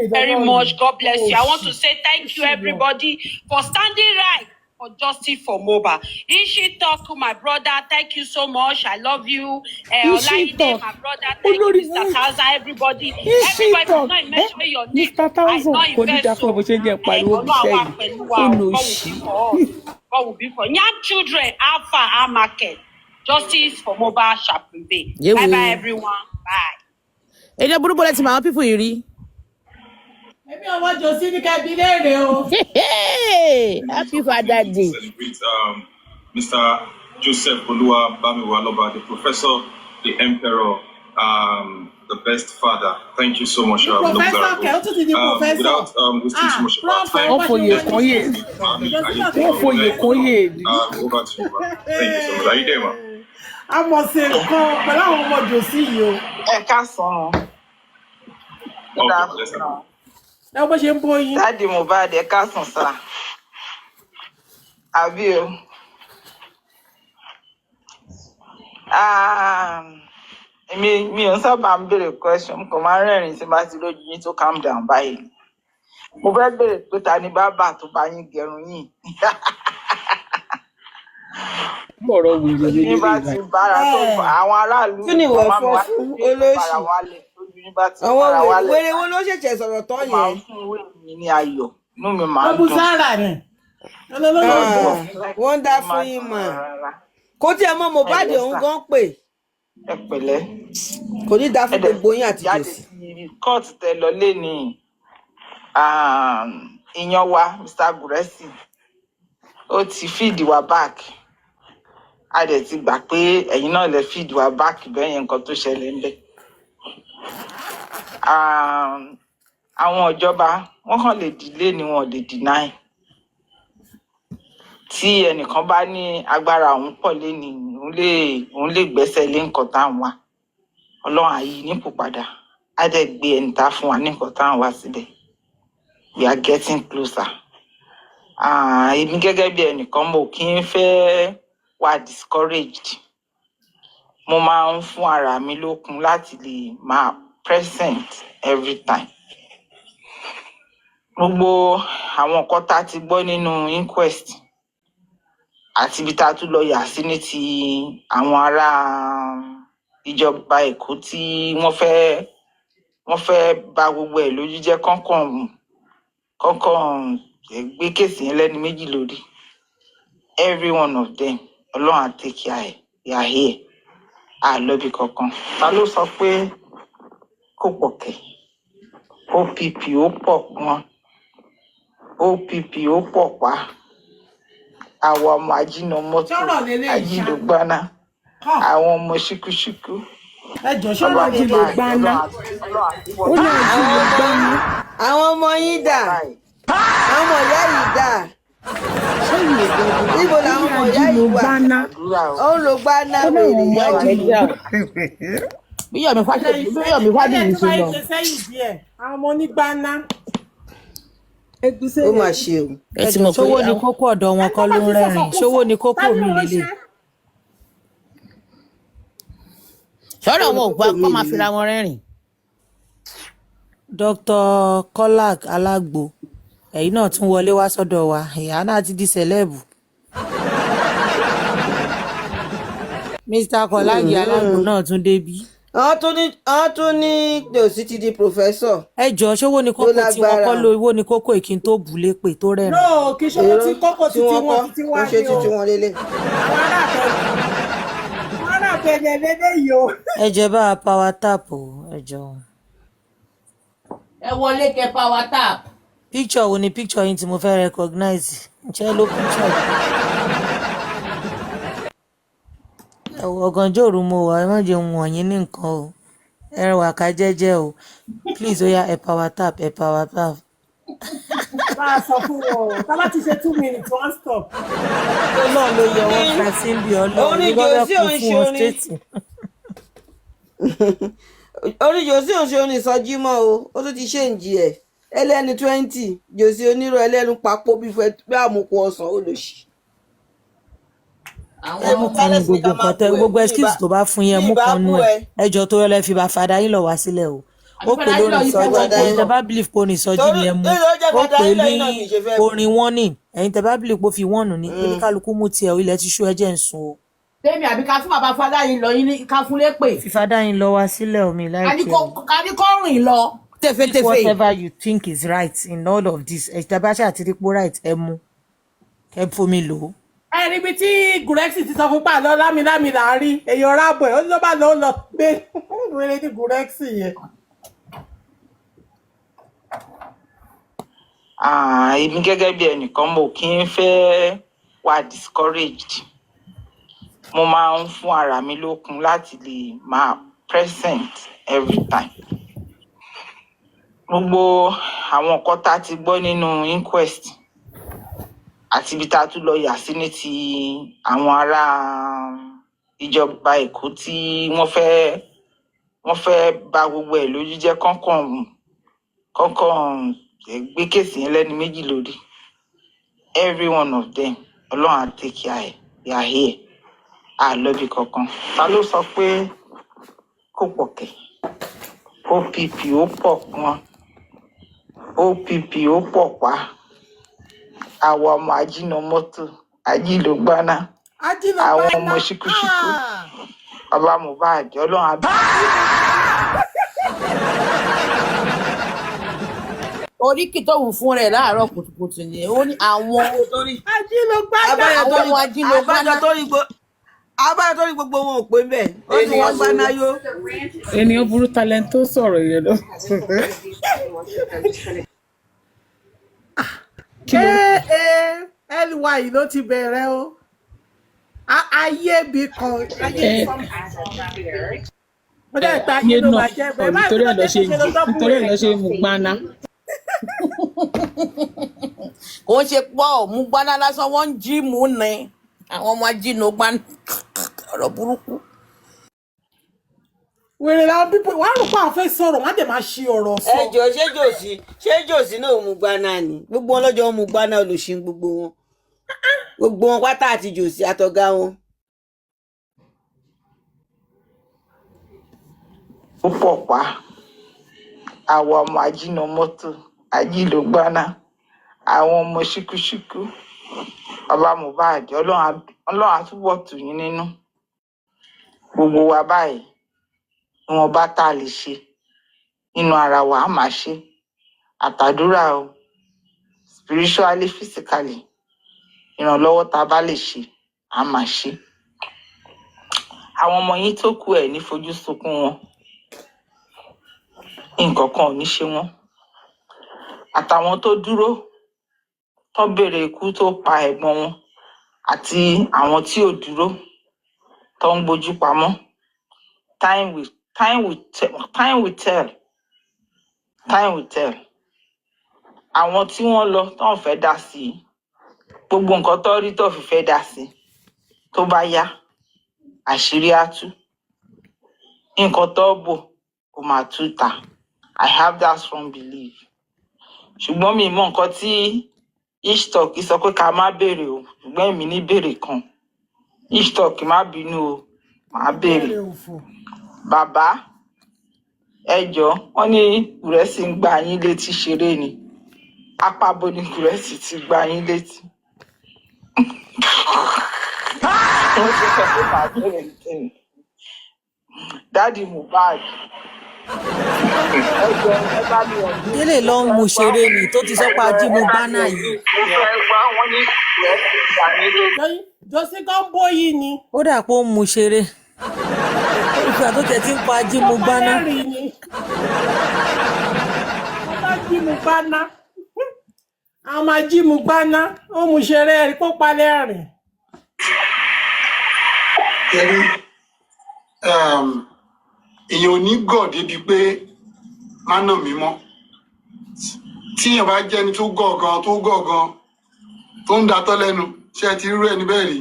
Very much. God bless you. I want to say thank you, everybody, for standing right for justice for Mohbad. Ishi talk to my brother. Thank you so much. I love you. Olaide, my brother. Thank you, Mr. Taza. Everybody. Everybody, not mention your name. Mr. Taza, kò ní dá fún ọ bó ṣe ń jẹ pariwo bí sẹ́yìn. God will be for young children. Alpha, our market. Justice for Mohbad shall prevail. Bye bye, everyone. Bye. Èdè burúkú lẹ́tí màá people yìí rí. Èmi ọmọ Jòsí ní kẹ́bí léèrè o. Happy Father's Day. With Mr. Joseph Olua Bamiwaloba, the professor, the emperor, the best father. Thank you so much, Professor, okay, what did the professor? Without wasting too much of our time, Wọ́n fòye kún yé. Wọ́n fòye kún yé. over to you, ma. Thank you so much. Are you there, ma? A mọ̀ sí nǹkan pẹ̀lú àwọn ọmọ jòsí yìí o. Ẹ káàsán. Ẹ bó ṣe ń bóyin. Dáàdì Mohbad, ẹ káàsán sá. Àbí o. Mi ò sábà ń béèrè question, kò máa ń rẹ́rìn tí bá ti lójú yín tó calm down báyìí. Mo fẹ́ béèrè pé ta ni bàbá tó bá yín gẹrun yìí. Bọ̀rọ̀ wèrè ni ní bá ti bára tó àwọn aráàlú kí ni ìwọ fọ fún olóṣì àwọn wèrè wo ló ṣẹ̀ṣẹ̀ sọ̀rọ̀ tán yẹn. máa fún ìwé mi ní ayọ̀ inú mi máa ń dùn. Sára ni. Wọ́n dá fún yín mọ̀. Kò tí ẹ mọ Mohbad òun gan pè. Ẹ pẹ̀lẹ́. Kò ní dá fún gbogbo yín àti jòsí. Kóòtù tẹ lọ lé ní ìyan wa Mr. Guresi ó ti fíìdì wa back. A dẹ̀ ti gbà pé ẹ̀yin náà lè fíìdì wa back bẹ́ẹ̀ yẹn nǹkan tó ṣẹlẹ̀ ń bẹ̀. Àwọn ìjọba wọ́n kàn lè delay ni wọn ò lè deny. Tí ẹnìkan bá ní agbára òun pọ̀ léni òun lè gbẹ́sẹ̀ lé nǹkan táwọn wá. Ọlọ́run àyè nípò padà. Á dẹ̀ gbé ẹni tá fún wa ní nǹkan táwọn wá síbẹ̀. We are getting closer. Èmi gẹ́gẹ́ bí ẹnìkan mo kì í fẹ́ wà discouraged. Mo máa ń fún ara mi lókun láti lè máa present every time. Gbogbo àwọn nǹkan tá ti gbọ́ nínú inquest àti ibi tá tún lọ yà sí ní ti àwọn ará ìjọba Èkó tí wọ́n fẹ́ bà gbogbo ẹ̀ lójú jẹ́ kọ́kàn gbé kéèsì yẹn lẹ́ni méjì lórí. Every one of them Ọlọ́run á take care ẹ̀. We are here. Lọ́bì kankan. Ta ló sọ pé kò pọ̀ kẹ̀? OPP ó pọ̀ pọ́n. OPP ó pọ̀ pa. Àwọn ọmọ ajínamọ́tò ajílógbáná. Àwọn ọmọ ṣíkúṣíkú. Ẹjọ́ ṣọ́rọ̀ ajílógbáná. Ó ní ajílógbáná. Àwọn ọmọ yín dà. Àwọn ọmọ ìyá yìí dà. Níbo làwọn ọmọ ìyá yìí wà? Ó ń lo gbaná wèrè ìyá yìí. Bíyọ̀mí Fádìyí ṣe lọ. Àwọn ọmọ onígbaná. Ó mà ṣe o. Ṣówó ni kókó ọ̀dọ̀ wọn kọ́ ló ń rẹ́rìn. Ṣówó ni kókó mi lélẹ̀. Ṣọ́rọ̀ wọn ò gbà kó máa fira wọn rẹ́rìn. Dr. Kolak Alagbo ẹ̀yin náà tún wọlé wá sọ́dọ̀ wa ìyá náà ti di sẹ̀lẹ́bù. Mr. Kolak Alagbo náà tún débí. Àwọn tún ní Jòsí ti di professor. Ẹ jọ ṣówó ni kókó tí wọ́n kọ́ lo owó ni kókó ìkín tó bù lépè tó rẹ́rìn. No, kì í ṣe owó tí kókó tí wọ́n ti wá ní o. Ṣé títí wọn lélẹ̀? Àwọn arábẹ̀rẹ̀ lélẹ̀ yìí o. Ẹ jẹ́ bá a power tap o, ẹ jọ. Ẹ wọlé kẹ power tap. Picture wo ni picture yín tí mo fẹ́ recognize? Ṣé ló picture? Ọ̀gànjọ́ òru mo wà, ẹ má jẹun wọ̀nyí ní nǹkan o. Ẹ rẹwà ká jẹ́jẹ́ o. Please oya ẹ power tap, ẹ power tap. Bá a sọ fún wọn o, tá bá ti ṣe 2 minutes one stop. Ọlọ́run ló yọ wọ́n fún Símbí Ọlọ́run. Orí Jòsí òun ṣe orin. Orí Jòsí òun ṣe orin ìsọjí mọ́ o, ó tún ti ṣe ń jí ẹ̀. Ẹlẹ́ni 20, Jòsí onírò ẹlẹ́nu papò bí àmukù ọsàn olóṣì. Ẹ mú kan ní gbogbo nǹkan tẹ gbogbo excuse tó bá fún yẹn mú kan nú ẹ. Ẹjọ́ tó yọlẹ fi bá fàdá yín lọ wá sílẹ̀ o. Ó pè lórí ìsọjí ẹ̀yin tẹ bá believe pé orin ìsọjí ni ẹ mú. Ó pè ní orin warning ẹ̀yin tẹ bá believe pé ó fi wọ́n ní oníkálukú mú tiẹ̀ ilẹ̀ ti ṣú ẹjẹ́ ń sun o. Tèmi àbí ká fún bàbá fàdá yín lọ yín ní ká fún lépè. Fi fàdá yín lọ wá sílẹ̀ omi láìpẹ́. Ká ní kó rìn lọ. Tẹ̀fẹ̀tẹ̀fẹ̀. Whatever you think is right in all of this ẹ̀tàbáṣà àti rípò right ẹ mú ẹ fomi lò ó. Ẹni ibi tí Gurexi ti sọ fún pàlọ́ lámìlámì là ń rí èèyàn rábọ̀ ẹ̀ ó ní ló bá lọ gbé wẹ́rẹ́ ní Gurexi yẹn. Èmi gẹ́gẹ́ bí ẹnìkan mo kì í fẹ́ wà discouraged. Mo máa ń fún ara mi lókun láti lè máa present every time. Gbogbo àwọn nǹkan tá a ti gbọ́ nínú inquest àti ibi tá a tún lọ yà sí ní ti àwọn ará ìjọba Èkó tí wọ́n fẹ́ bà gbogbo ẹ̀ lójú jẹ́ kọ́kàn gbé kéèsì yẹn lẹ́ni méjì lórí. Every one of them, Ọlọ́run á take care ẹ̀, they are here. Lọ́bì kankan. Ta ló sọ pé kò pọ̀ kẹ̀? OPP ó pọ̀ pọ́n. OPP ó pọ̀ pa. Àwọn ọmọ ajíná mọ́tò, ajílógbáná. Àwọn ọmọ ṣíkúṣíkú. Bàbá Mohbad, Ọlọ́run á oríkì tó wù fún rẹ̀ láàárọ̀ kùtùkùtù ni ó ní àwọn ajílógbáná abájọ tó ní gbogbo wọn ò pé bẹ́ẹ̀ ó ní wọ́n gbaná yó. ènìyàn burú talent tó sọ̀rọ̀ yẹn lọ. ly ló ti bẹ̀rẹ̀ o ayé bí kan ayé mo dẹ̀ ta kí ló bá jẹ́ bẹ́ẹ̀ báyìí nítorí ẹ̀ lọ ṣe mú gbaná. kò ń ṣe pọ̀ mú gbaná lásán wọ́n ń jí mú ni àwọn ọmọ ajínigbáná ọ̀rọ̀ burúkú. wèrè làwọn pípọ̀ wàá rò pé àwọn fẹ́ sọ̀rọ̀ wọ́n á dẹ̀ máa ṣe ọ̀rọ̀ sọ. ẹjọ ṣé jòsí náà mú gbaná ni gbogbo wọn lọ́jọ́ mú gbaná olùsìn gbogbo wọn pátá àti jòsí àtọ̀gá wọn. ó pọ̀ pa àwọn ọmọ ajíná mọ́tò ajílógbáná àwọn ọmọ ṣíkúṣíkú. Bàbá Mohbad, Ọlọ́run á túbọ̀ tù yín nínú. Gbogbo wa báyìí wọn bá tá a lè ṣe nínú ara wa á máa ṣe àtàdúrà o spiritually physically ìrànlọ́wọ́ tá a bá lè ṣe á máa ṣe. Àwọn ọmọ yín tó kù ẹ̀ ní fojú sunkún wọn, nǹkan kan ò ní ṣe wọn. Àtàwọn tó dúró tó béèrè ikú tó pa ẹ̀gbọ́n wọn àti àwọn tí ò dúró tó ń gbójú pamọ́. Time will tell. Àwọn tí wọ́n lọ tó ń fẹ́ dá sí i gbogbo nǹkan tó rí tó fi fẹ́ dá sí i tó bá yá àṣírí á tú. Nǹkan tó bò kò máa tú ta. I have that strong belief. Ṣùgbọ́n mi mọ nǹkan tí ishtok sọ pé ká má béèrè o ṣùgbọ́n èmi ní béèrè kan. Ishtok má bínú o má béèrè. Bàbá ẹjọ́ wọ́n ní Kúrẹ́sì ń gbá yín létí ṣeré ni. Apábo ni Kúrẹ́sì ti gbá yín létí. Wọ́n ṣe sọ pé màá béèrè nìkan. Daddy Mohbad. Délé ló ń mu ṣeré ni tó ti sọ pé ajínigbáná yìí. jọ́sí kan bóyí ni. Ó dà pé ó ń mu ṣeré. Ìgbà tó tẹ̀ tí ń pa ajínigbáná. Àwọn ajínigbáná ó mu ṣeré ẹ̀rí kó palẹ̀ rìn. Èèyàn ò ní gọ̀ débi pé má nà mí mọ́. Tí èèyàn bá jẹ́ ẹni tó gọ̀ gan tó ń datọ́ lẹ́nu ṣé ti rú ẹni bẹ́ẹ̀ rí.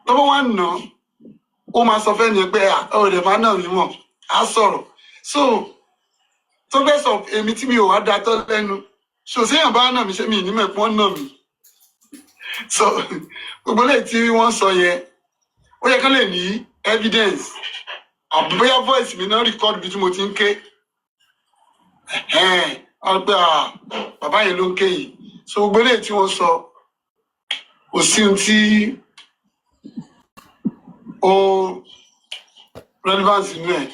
Tó bá wà nà ó máa sọ fẹ́ni pé ọ̀rẹ́ má nà mí mọ́ á sọ̀rọ̀. So tó fẹ́ sọ èmi tí mi ò wá datọ́ lẹ́nu ṣò séèyàn bá nà mí ṣé mi ní mẹ̀pọ́n nà mí. So gbogbo lè tí wọ́n sọ yẹn ó yẹ kán lè ní evidence. Àbúyá voice mi náà record bí tí mo ti ń ké. Wọ́n pé bàbá yẹn ló ń ké yìí. So gbogbo lè tí wọ́n sọ kò sí ohun tí ó relevance inú ẹ̀.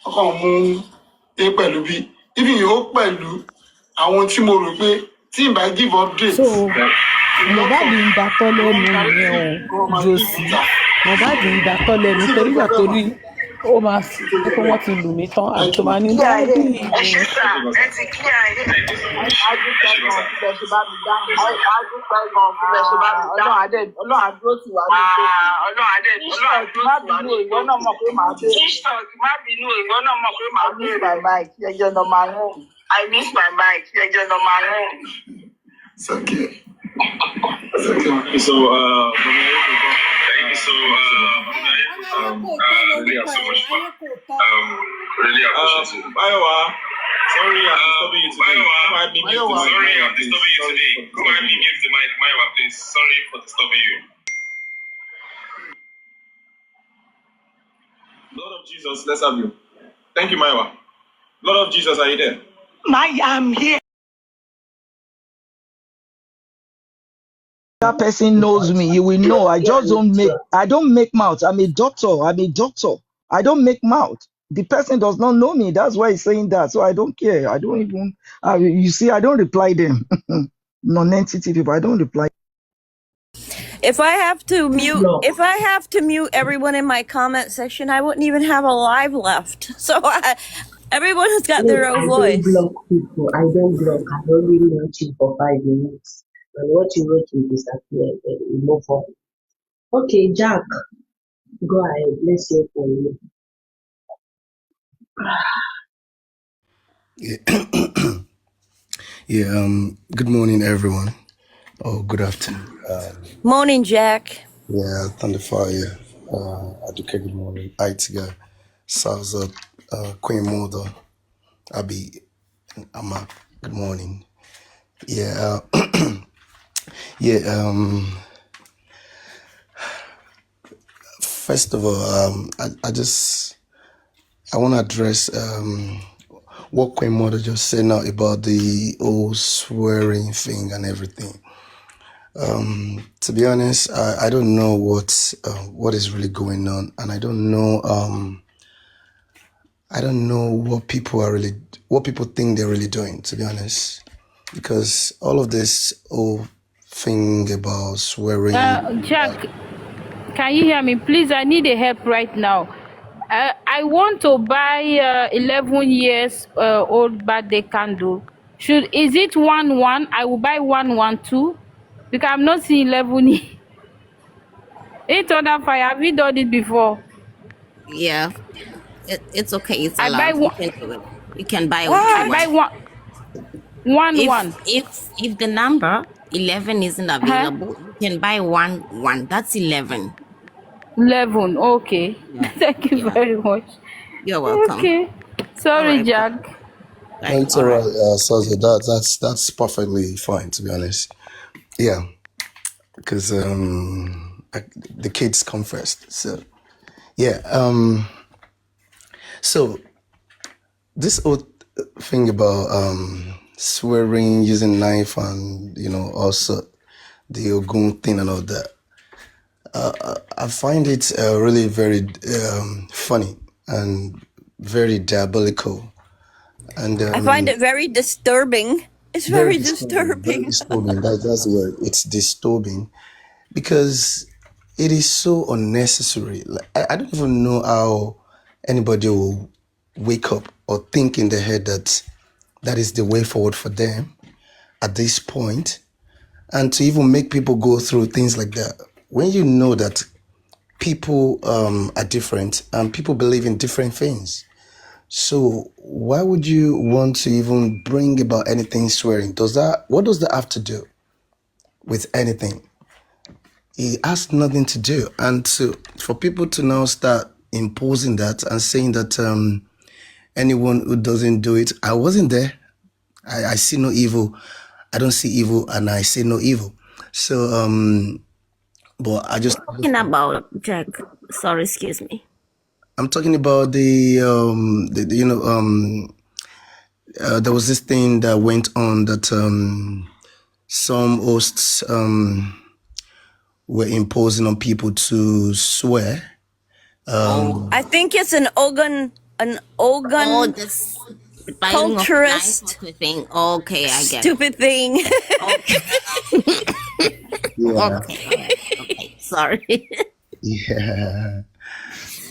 Wọ́n kàn mú a pẹ̀lú bí. Ibi yìí ó pẹ̀lú àwọn tí mo rò pé tí n bá give update. So Mohbad ń datọ́ lẹ́nu nìyẹn o jòsí Mohbad ń datọ́ lẹ́nu torí ìgbà tó ní ó máa ṣe pé wọ́n ti lù mí tán àbí tó máa ní clear dáàdì ẹ mi. ti clear ẹ. adúpẹ́ gan síbẹ̀ ṣe bá mi dáhùn. adúpẹ́ gan síbẹ̀ ṣe bá mi dáhùn. ọlọ́run àdúró tì wá ní ìṣòkè. ọlọ́run àdúró tì wá ní ìṣòkè. ìwọ náà mọ̀ pé màá bẹ̀rẹ̀. má bínú ìwọ náà mọ̀ pé màá bẹ̀rẹ̀. I miss my mic ẹjọ́ lọ máa rún. I miss my mic ẹjọ́ lọ máa rún. It's okay. So, thank you so really have so much fun. Really appreciate it. Iowa, sorry I'm disturbing you today. Come and mute the mic. Sorry I'm disturbing you today. Come and mute the mic, Iowa, please. Sorry for disturbing you. Lord of Jesus, let's have you. Thank you, Maiwa. Lord of Jesus, are you there? I'm here. That person knows me, he will know. I don't make mouth. I'm a doctor. I don't make mouth. The person does not know me. That's why he's saying that. So I don't care. I don't even, you see, I don't reply them. Non-entity people, I don't reply. If I have to mute everyone in my comment section, I wouldn't even have a live left. So everyone has got their own voice. I don't block people. I don't block. I only watch you for 5 minutes. And what you wrote will disappear. Then you move on. Okay, Jack, go ahead. Let's hear from you. Good morning, everyone. Oh, good afternoon. Morning, Jack. Yeah, Thunderfire. Aduke, good morning. Aitiga, Salza, Queen Mother, Abi, and Ama, good morning. Yeah, first of all, I want to address what Queen Mother just said now about the old swearing thing and everything. To be honest, I don't know what is really going on, and I don't know what people think they're really doing. To be honest, because all of this whole thing about swearing. Jack, can you hear me? Please, I need a help right now. I want to buy 11 years old birthday candle. Is it 1-1? I will buy 1-1-2 because I'm not seeing 11. 8 other fire. Have you done it before? Yeah, it's okay. It's I buy allowed. one. You can do it. You can buy I buy 1-1. If the number 11 isn't available, you can buy 1-1. That's 11. 11. Okay. Yeah. Thank you very much. You're welcome. Okay. Sorry, right, Jack. No, it's all right, Saza. That's perfectly fine, to be honest. Yeah, because the kids come first. So yeah. So this whole thing about swearing, using knife, and also the Ogun thing and all that. I find it really very funny and very diabolical. And I find it very disturbing. It's very disturbing. Very disturbing. That's the word. It's disturbing because it is so unnecessary. Like, I don't even know how anybody will wake up or think in their head that is the way forward for them at this point, and to even make people go through things like that. When you know that people are different and people believe in different things. So why would you want to even bring about anything swearing? What does that have to do with anything? It has nothing to do. And for people to now start imposing that and saying that anyone who doesn't do it, I wasn't there. I see no evil. I don't see evil, and I say no evil. So but I just talking about Jack. Sorry, excuse me. I'm talking about there was this thing that went on that some hosts were imposing on people to swear. I think it's an Ogun this culturist thing. Okay, I get stupid thing. Okay. Yeah. Okay. Sorry. Yeah.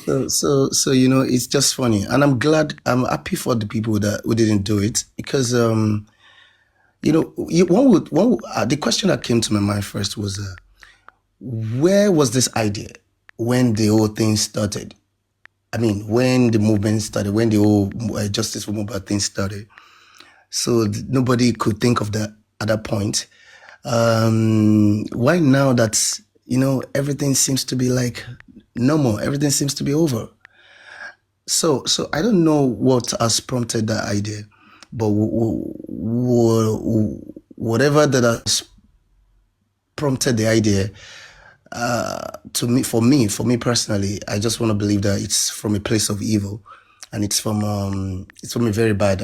So it's just funny, and I'm happy for the people that who didn't do it because the question that came to my mind first was where was this idea when the whole thing started? I mean, when the movement started, when the whole Justice for Mohbad thing started. So nobody could think of that at that point. Why now that, everything seems to be like normal, everything seems to be over. So I don't know what has prompted that idea, but whatever that has prompted the idea, for me personally, I just want to believe that it's from a place of evil, and it's from a very bad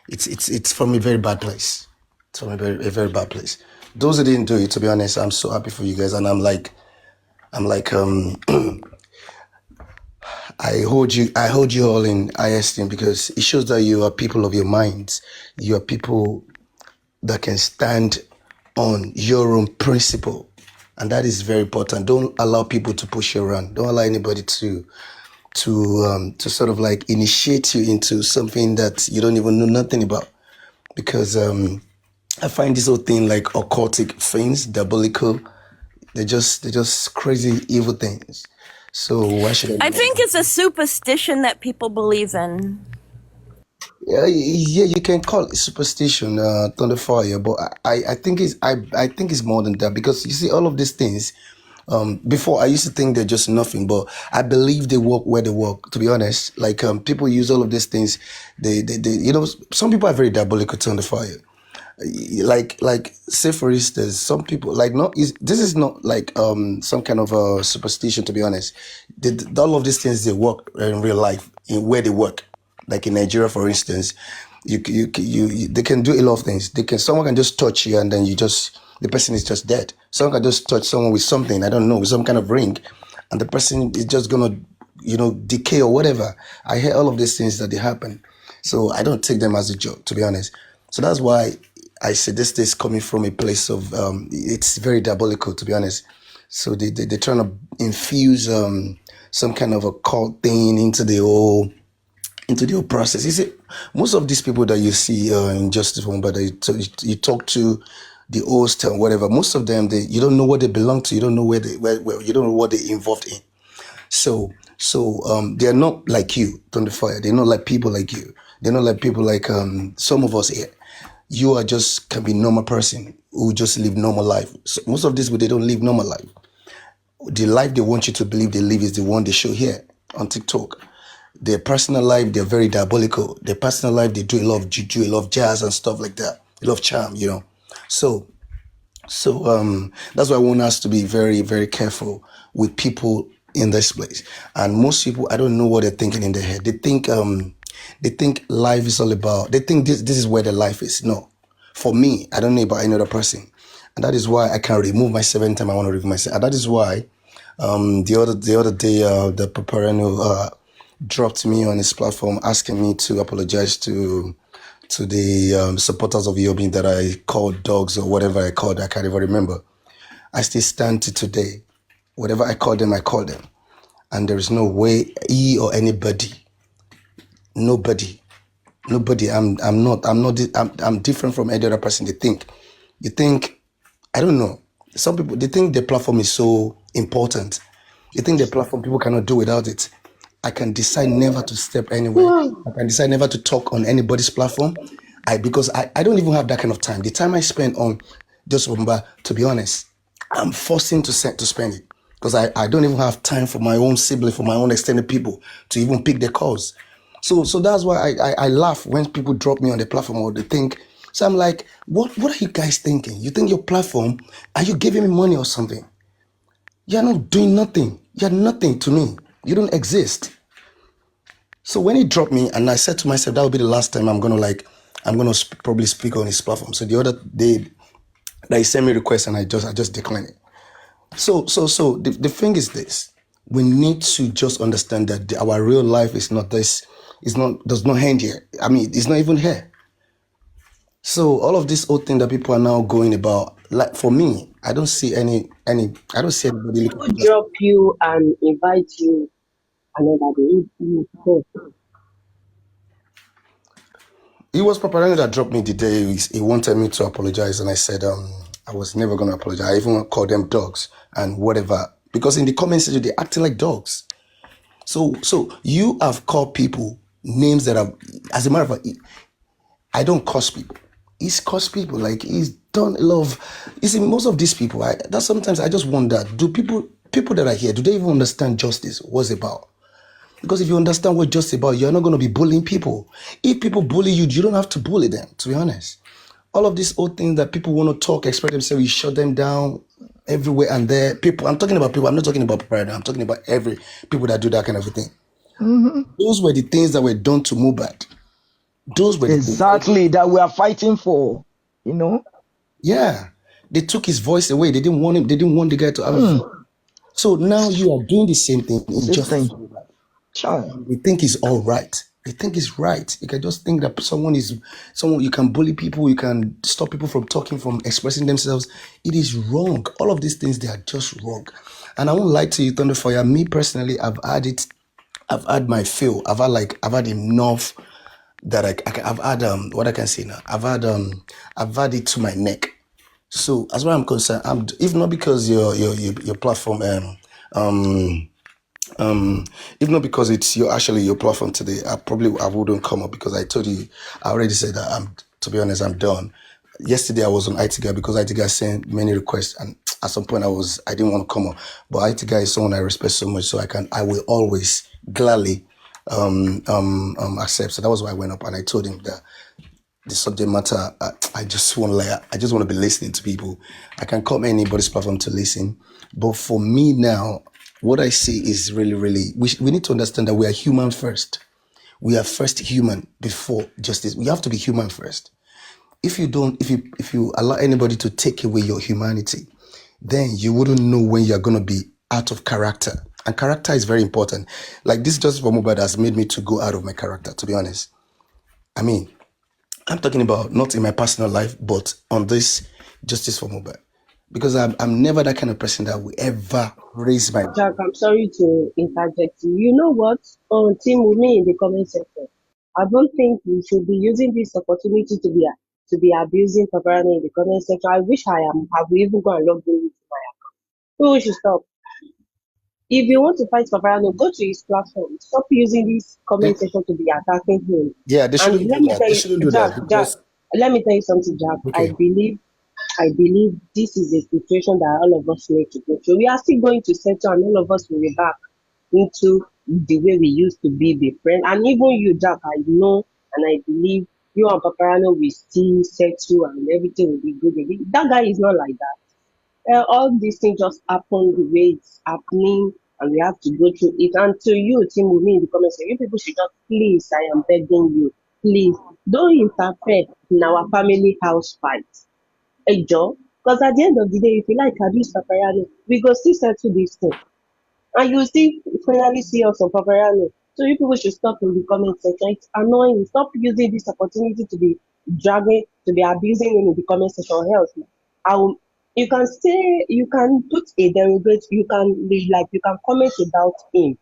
it's from a very bad place. It's from a very bad place. Those who didn't do it, to be honest, I'm so happy for you guys, and I'm like I hold you all in high esteem because it shows that you are people of your minds. You are people that can stand on your own principle. And that is very important. Don't allow people to push you around. Don't allow anybody to sort of like initiate you into something that you don't even know nothing about. Because I find this whole thing like occultic things, diabolical. They're just crazy, evil things. So why should I think it's a superstition that people believe in. Yeah, you can call it superstition, Thunderfire, but I think it's more than that because you see all of these things. Before I used to think they're just nothing, but I believe they work where they work. To be honest, like people use all of these things. They some people are very diabolical, Thunderfire. Like say for instance, some people like this is not like some kind of a superstition, to be honest. All of these things, they work in real life in where they work, like in Nigeria for instance. They can do a lot of things. Someone can just touch you and then the person is just dead. Someone can just touch someone with something, I don't know, with some kind of ring, and the person is just gonna decay or whatever. I hear all of these things that they happen, so I don't take them as a joke, to be honest. So that's why I say this is coming from a place of it's very diabolical, to be honest. So they're trying to infuse some kind of a cult thing into the whole process. You see, most of these people that you see in Justice for Mohbad, that you talk to, the host and whatever, most of them, you don't know what they belong to. You don't know where you don't know what they're involved in. So they're not like you, Thunderfire. They're not like people like you. They're not like people like some of us here. You are just can be normal person who just live normal life. So most of these people, they don't live normal life. The life they want you to believe they live is the one they show here on TikTok. Their personal life, they're very diabolical. Their personal life, they do a lot of juju, a lot of jazz and stuff like that. A lot of charm, So that's why I want us to be very, very careful with people in this place. And most people, I don't know what they're thinking in their head. They think life is all about. They think this is where their life is. No, for me, I don't know about any other person, and that is why I can remove myself anytime I want to remove myself. And that is why the other day the Paparano dropped me on his platform asking me to apologize to the supporters of Yobi that I called dogs or whatever I called. I can't even remember. I still stand to today. Whatever I call them, and there is no way he or anybody, nobody. I'm different from any other person. You think, I don't know. Some people, they think the platform is so important. You think the platform, people cannot do without it. I can decide never to step anywhere. I can decide never to talk on anybody's platform. Because I don't even have that kind of time. The time I spend on just remember, to be honest, I'm forcing to spend it. Because I don't even have time for my own sibling, for my own extended people to even pick their calls. So that's why I laugh when people drop me on the platform or they think. So I'm like, what are you guys thinking? You think your platform, are you giving me money or something? You're not doing nothing. You're nothing to me. You don't exist. So when he dropped me, and I said to myself, that will be the last time I'm gonna probably speak on his platform. So the other day, he sent me a request, and I just declined it. So the thing is this: we need to just understand that our real life is not this. Does not end here. I mean, it's not even here. So all of this old thing that people are now going about, like for me, I don't see any. I don't see anybody. Who drop you and invite you another day. Go. It was Paparani that dropped me the day he wanted me to apologize, and I said I was never gonna apologize. I even called them dogs and whatever because in the comment section they're acting like dogs. So you have called people names that are, as a matter of fact, I don't curse people. He's cursed people. Like he's done a lot of. You see, most of these people, that sometimes I just wonder: do people that are here, do they even understand justice? What's it about? Because if you understand what justice is about, you're not going to be bullying people. If people bully you, you don't have to bully them. To be honest, all of these old things that people want to talk, express themselves, you shut them down everywhere and there. People, I'm talking about people. I'm not talking about proprietor. I'm talking about every people that do that kind of a thing. Those were the things that were done to Mohbad. Those were exactly that we are fighting for, you know. Yeah, they took his voice away. They didn't want him. They didn't want the guy to have a voice. So now you are doing the same thing in justice. They think it's all right. They think it's right. You can just think that someone you can bully people, you can stop people from talking, from expressing themselves. It is wrong. All of these things, they are just wrong. And I won't lie to you, Thunderfire. Me personally, I've had my fill. I've had enough that I've had what I can say now. I've had it to my neck. So as far as I'm concerned, if not because your platform if not because it's your platform today, I wouldn't come up because I told you, I already said that to be honest, I'm done. Yesterday I was on IT Guy because IT Guy sent many requests and at some point I didn't want to come up. But IT Guy is someone I respect so much, so I will always gladly accept. So that was why I went up and I told him that the subject matter, I just want to be listening to people. I can come anybody's platform to listen. But for me now, what I see is really, really, we need to understand that we are human first. We are first human before justice. We have to be human first. If you allow anybody to take away your humanity, then you wouldn't know when you're going to be out of character. And character is very important. Like this Justice for Mohbad has made me to go out of my character, to be honest. I mean, I'm talking about not in my personal life, but on this Justice for Mohbad. Because I'm never that kind of person that will ever raise my... Jack, I'm sorry to interject you. You know what? Team with me in the comment section. I don't think we should be using this opportunity to be abusing Paparani in the comment section. I wish I will even go and log in into my account. We should stop. If you want to fight Paparano, go to his platform. Stop using this comment section to be attacking him. Yeah, they shouldn't do that. They shouldn't do that because... Jack, let me tell you something, Jack. Okay. I believe this is a situation that all of us need to go through. We are still going to settle and all of us will be back into the way we used to be friends. And even you, Jack, I know and I believe you and Paparano will still settle and everything will be good again. That guy is not like that. All these things just happen the way it's happening and we have to go through it. And to you, team with me in the comments, you people should just please, I am begging you, please don't interfere in our family house fights. A job, because at the end of the day, if you like abuse Paparano, we go still settle this thing. And you still finally see us on Paparano. So you people should stop in the comment section. It's annoying. Stop using this opportunity to be abusing him in the comment section or else. You can say, you can put a derogate, you can comment about him.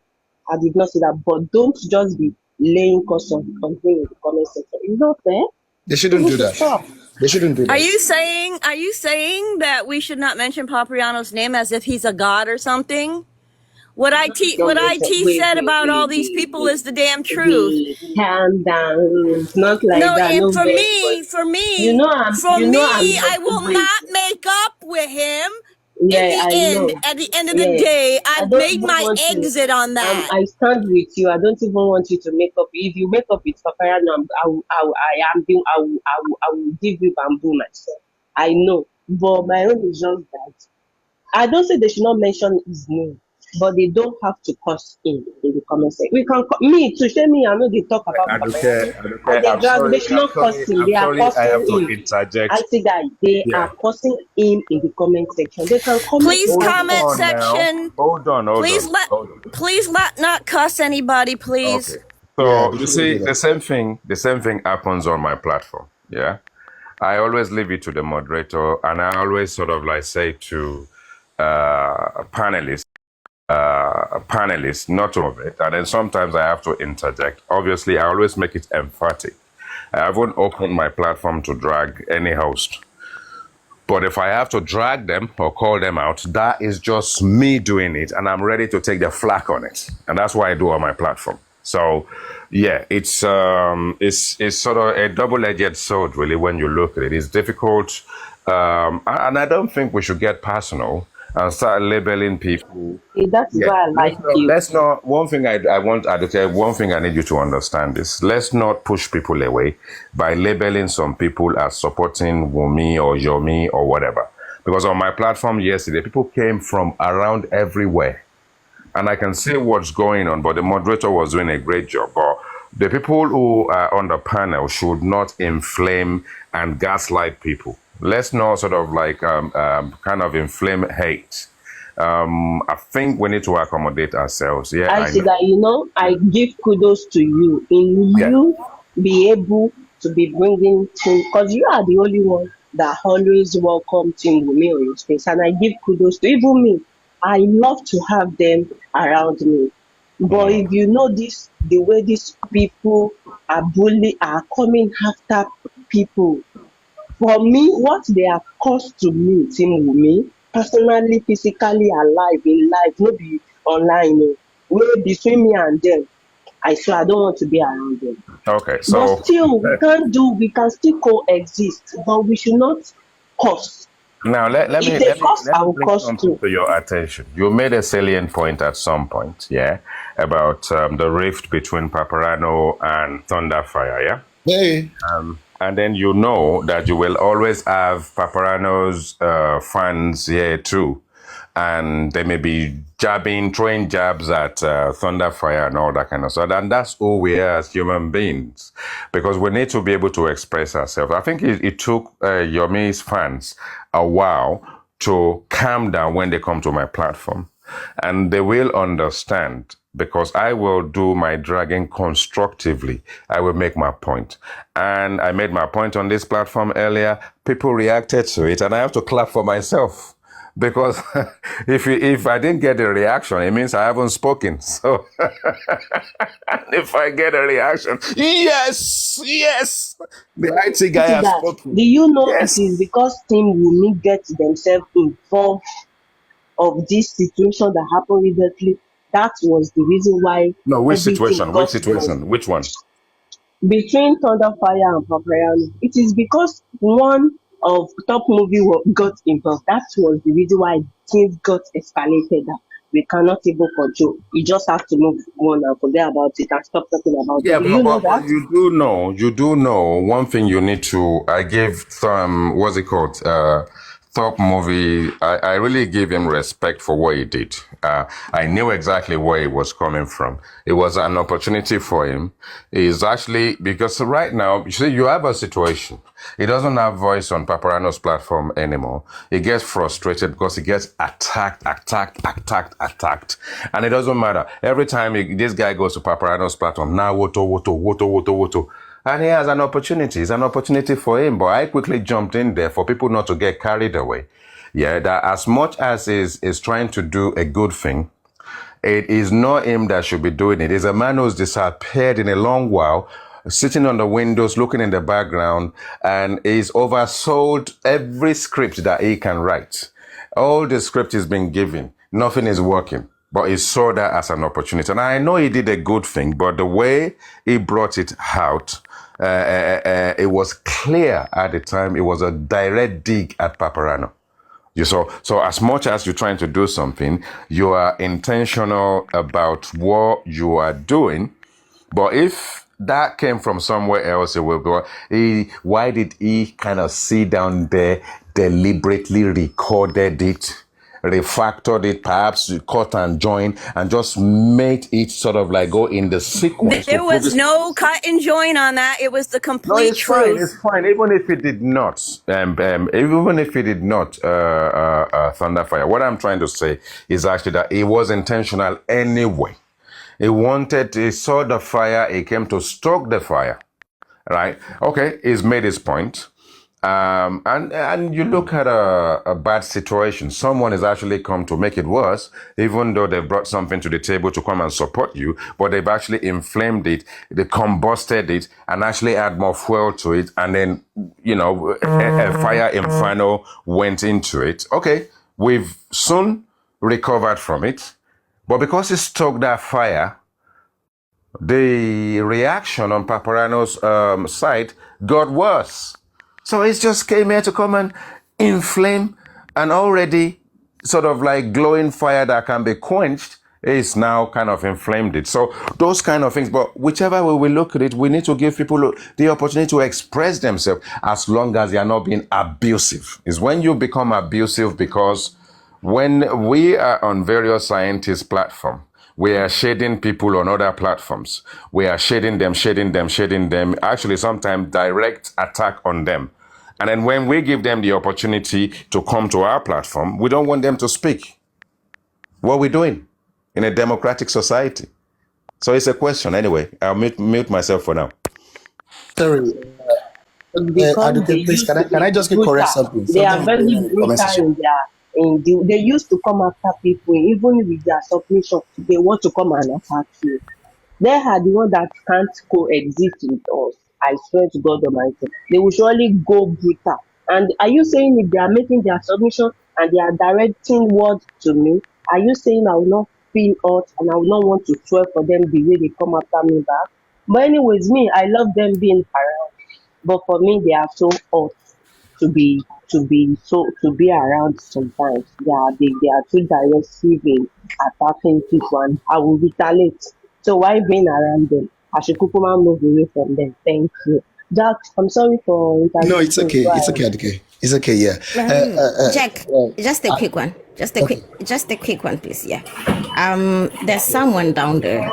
I did not say that, but don't just be laying curse on him in the comment section. It's not fair. They shouldn't do that. Stop. They shouldn't do that. Are you saying that we should not mention Papriano's name as if he's a god or something? What IT said about all these people is the damn truth. Calm down. It's not like no, that. and No, for very me, good. I will not make up with him. Yeah, At the end of the day, I've made my exit on that. I stand with you. I don't even want you to make up. If you make up with Paparano, I will give you bamboo myself. I know, but my own is just that. I don't say they should not mention his name, but they don't have to curse him in the comment section. We can to share me. I know they talk about Paparano. They should not curse him. They are cursing him. Interject. I see that they are cursing him in the comment section. They can comment. Please comment section. Hold on. Please not cuss anybody, please. Okay. So you see, the same thing happens on my platform. Yeah. I always leave it to the moderator, and I always sort of like say to panelists, panelists, not all of it, and then sometimes I have to interject. Obviously, I always make it emphatic. I haven't opened my platform to drag any host. But if I have to drag them or call them out, that is just me doing it, and I'm ready to take the flak on it. And that's what I do on my platform. So, yeah, it's sort of a double-edged sword, really, when you look at it. It's difficult, and I don't think we should get personal and start labeling people. That's Yeah, why I like you. let's not. One thing one thing I need you to understand is let's not push people away by labeling some people as supporting Wumi or Yomi or whatever. Because on my platform yesterday, people came from around everywhere, and I can see what's going on. But the moderator was doing a great job. But the people who are on the panel should not inflame and gaslight people. Let's not sort of like kind of inflame hate. I think we need to accommodate ourselves. Yeah, I I see know. that, I give kudos to you in Yeah. you be able to be bringing team, because you are the only one that always welcome Team Wumi on your space, and I give kudos to even me. I love to have them around me. But if you know this, the way these people are coming after people, for me, what they have caused to me, Team Wumi, personally, physically alive in life, no be online, wey between me and them, I swear I don't want to be around them. Okay, But so still, we can still coexist, but we should not curse. now let If me they let me curse, let I me will bring curse something too. to your attention. You made a salient point at some point, yeah, about the rift between Paparano and Thunderfire, yeah. Hey. And then you know that you will always have Paparano's fans here too. And they may be throwing jabs at Thunderfire and all that kind of stuff. And that's who we are as human beings, because we need to be able to express ourselves. I think it took Yomi's fans a while to calm down when they come to my platform. And they will understand, because I will do my dragging constructively. I will make my point. And I made my point on this platform earlier. People reacted to it, and I have to clap for myself. Because if I didn't get a reaction, it means I haven't spoken. So if I get a reaction, yes, the IT guy See has that? spoken. Do you know it Yes. is because Team Wumi get themselves involved of this situation that happened recently? That was the reason why No, which everything situation? Which got worse. situation? Which one? Between Thunderfire and Paparazzi, it is because one of top movie got involved. That was the reason why things got escalated. That we cannot even control. You just have to move on and forget about it and stop talking about it. Yeah, Do you know but that? you do know one thing you need to. I gave some, what's it called? Top movie. I really give him respect for what he did. I knew exactly where he was coming from. It was an opportunity for him. It's actually, because right now, you see, you have a situation. He doesn't have voice on Paparano's platform anymore. He gets frustrated because he gets attacked. And it doesn't matter. Every time this guy goes to Paparano's platform, now, woto. And he has an opportunity. It's an opportunity for him. But I quickly jumped in there for people not to get carried away. Yeah, that as much as is trying to do a good thing, it is not him that should be doing it. It's a man who's disappeared in a long while, sitting on the windows, looking in the background, and is oversold every script that he can write. All the script he's been given, nothing is working. But he saw that as an opportunity. And I know he did a good thing, but the way he brought it out, it was clear at the time. It was a direct dig at Paparano. So as much as you're trying to do something, you are intentional about what you are doing. But if that came from somewhere else, it will be, why did he kind of sit down there, deliberately recorded it, refactored it, perhaps cut and join, and just made it sort of like go in the sequence? There was no cut and join on that. It was the No, complete it's fine. truth. It's fine. Even if it did not, Thunderfire. What I'm trying to say is actually that it was intentional anyway. He saw the fire. He came to stoke the fire, right? Okay, he's made his point. And you look at a bad situation. Someone has actually come to make it worse, even though they've brought something to the table to come and support you, but they've actually inflamed it, they combusted it, and actually add more fuel to it, and then, a fire inferno went into it. Okay, we've soon recovered from it, but because it stoked that fire, the reaction on Paparano's side got worse. So it just came here to come and inflame an already sort of like glowing fire that can be quenched. Is now kind of inflamed it. So those kind of things, but whichever way we look at it, we need to give people the opportunity to express themselves as long as they are not being abusive. It's when you become abusive, because when we are on various scientists' platform, we are shading people on other platforms. We are shading them, actually sometimes direct attack on them. And then when we give them the opportunity to come to our platform, we don't want them to speak. What are we doing in a democratic society? So it's a question. Anyway, I'll mute myself for now. Sorry, Because they Aduke, please, used to can I be just brutal. correct something? They are Something is very going on in the comment brutal section. in they used to come after people, even with their submission. They want to come and attack you. They are the one that can't coexist with us. I swear to God Almighty. They will surely go brutal. And are you saying if they are making their submission and they are directing words to me, are you saying I will not feel hurt and I will not want to swear for them the way they come after me back? But anyways, me, I love them being around. But for me, they are so hot to be around sometimes. They are too aggressive in attacking people, and I will retaliate. So why being around them? I should kukuma move away from them. Thank you. Jack, I'm sorry for No, it's interrupting. okay. Go It's ahead. okay, Aduke. It's okay, yeah. Jack, just a quick one. Okay. Just a quick one, please. Yeah. There's someone down there.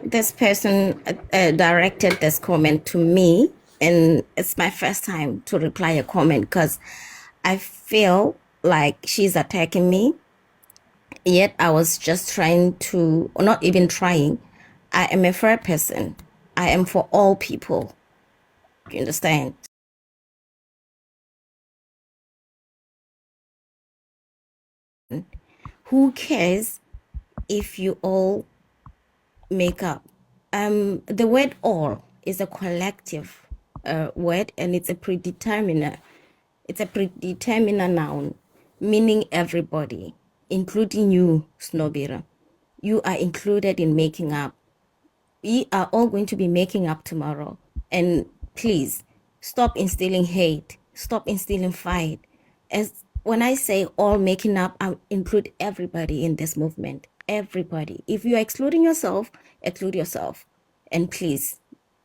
This person directed this comment to me, and it's my first time to reply a comment because I feel like she's attacking me. Yet I was just trying to, or not even trying. I am a fair person. I am for all people. You understand? Who cares if you all make up? The word all is a collective word, and it's a predeterminer. It's a predeterminer noun, meaning everybody, including you, Snobira. You are included in making up. We are all going to be making up tomorrow. And please, stop instilling hate. Stop instilling fight. As when I say all making up, I include everybody in this movement. Everybody. If you are excluding yourself, exclude yourself. And please,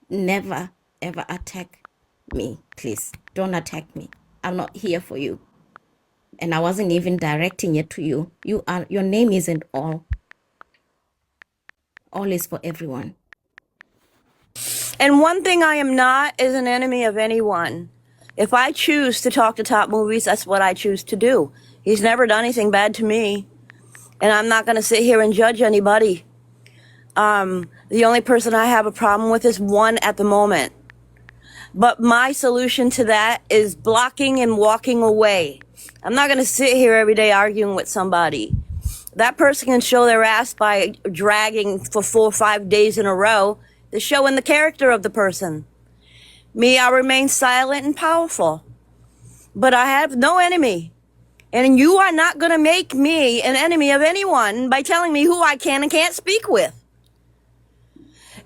never, ever attack me. Please, don't attack me. I'm not here for you. And I wasn't even directing it to you. Your name isn't all. All is for everyone. And one thing I am not is an enemy of anyone. If I choose to talk to Top Movies, that's what I choose to do. He's never done anything bad to me. And I'm not going to sit here and judge anybody. The only person I have a problem with is one at the moment. But my solution to that is blocking and walking away. I'm not going to sit here every day arguing with somebody. That person can show their ass by dragging for 4 or 5 days in a row. They're showing the character of the person. Me, I remain silent and powerful. But I have no enemy. And you are not going to make me an enemy of anyone by telling me who I can and can't speak with.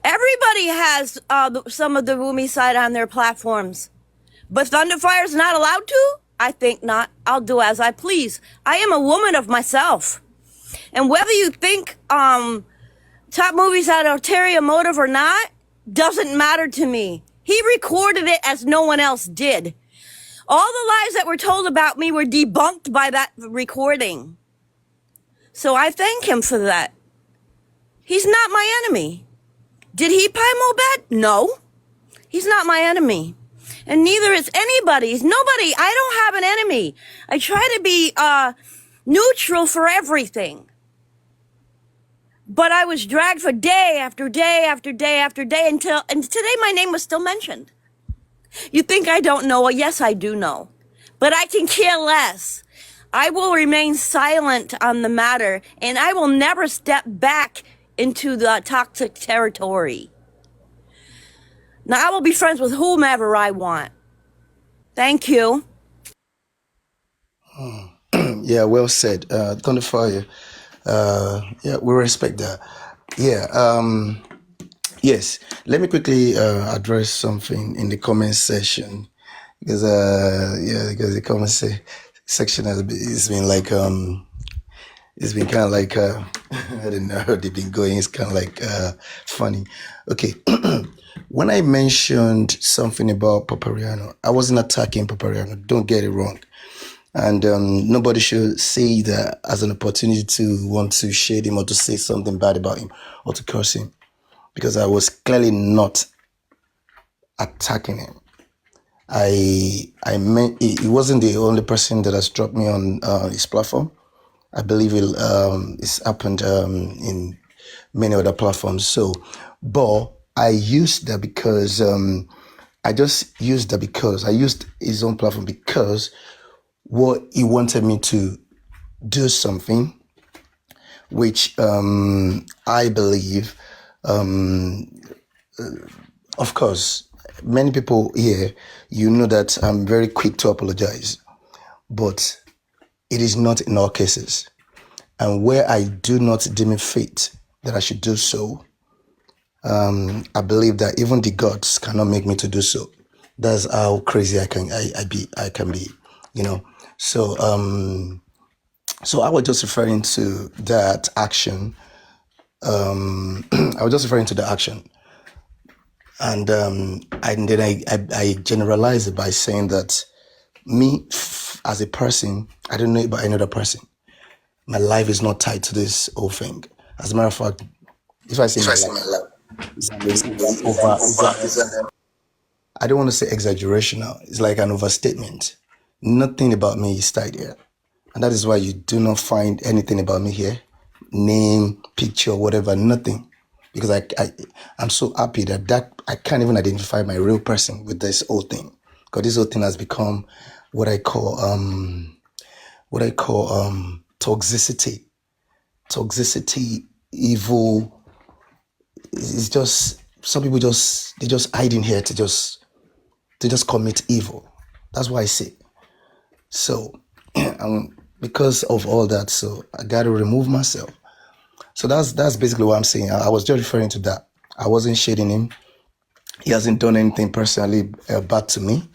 Everybody has some of the Rumi side on their platforms. But Thunderfire's not allowed to? I think not. I'll do as I please. I am a woman of myself. And whether you think Top Movies had ulterior motive or not, doesn't matter to me. He recorded it as no one else did. All the lies that were told about me were debunked by that recording. So I thank him for that. He's not my enemy. Did he pie Mohbad? No. He's not my enemy. And neither is anybody's. Nobody. I don't have an enemy. I try to be neutral for everything. But I was dragged for day after day after day after day and today my name was still mentioned. You think I don't know? Well, yes, I do know. But I can care less. I will remain silent on the matter, and I will never step back into the toxic territory. Now, I will be friends with whomever I want. Thank you. Yeah, well said. Thunderfire. Yeah, we respect that. Yeah. Yes. Let me quickly address something in the comment section because because the section it's been like it's been kind of like I don't know how they've been going. It's kind of like funny. Okay. When I mentioned something about Papariano, I wasn't attacking Papariano. Don't get it wrong. And nobody should see that as an opportunity to want to shade him or to say something bad about him or to curse him, because I was clearly not attacking him. I meant he wasn't the only person that has dropped me on his platform. I believe it's happened in many other platforms. So, but I used that because I just used that because I used his own platform because what he wanted me to do something, which I believe, of course, many people here, you know that I'm very quick to apologize, but it is not in all cases. And where I do not deem it fit that I should do so, I believe that even the gods cannot make me to do so. That's how crazy I can be, you know. So so I was just referring to that action. I was just referring to the action, and then I generalized it by saying that me as a person, I don't know about any other person. My life is not tied to this whole thing. As a matter of fact, if I say my life, I don't want to say exaggeration now. It's like an overstatement. Nothing about me is tied here. And that is why you do not find anything about me here. Name, picture, whatever, nothing. Because I'm so happy that I can't even identify my real person with this whole thing. Because this whole thing has become what I call toxicity. Toxicity, evil. It's just some people they just hide in here to just commit evil. That's why I say. So because of all that, so I got to remove myself. So that's basically what I'm saying. I was just referring to that. I wasn't shading him. He hasn't done anything personally bad to me,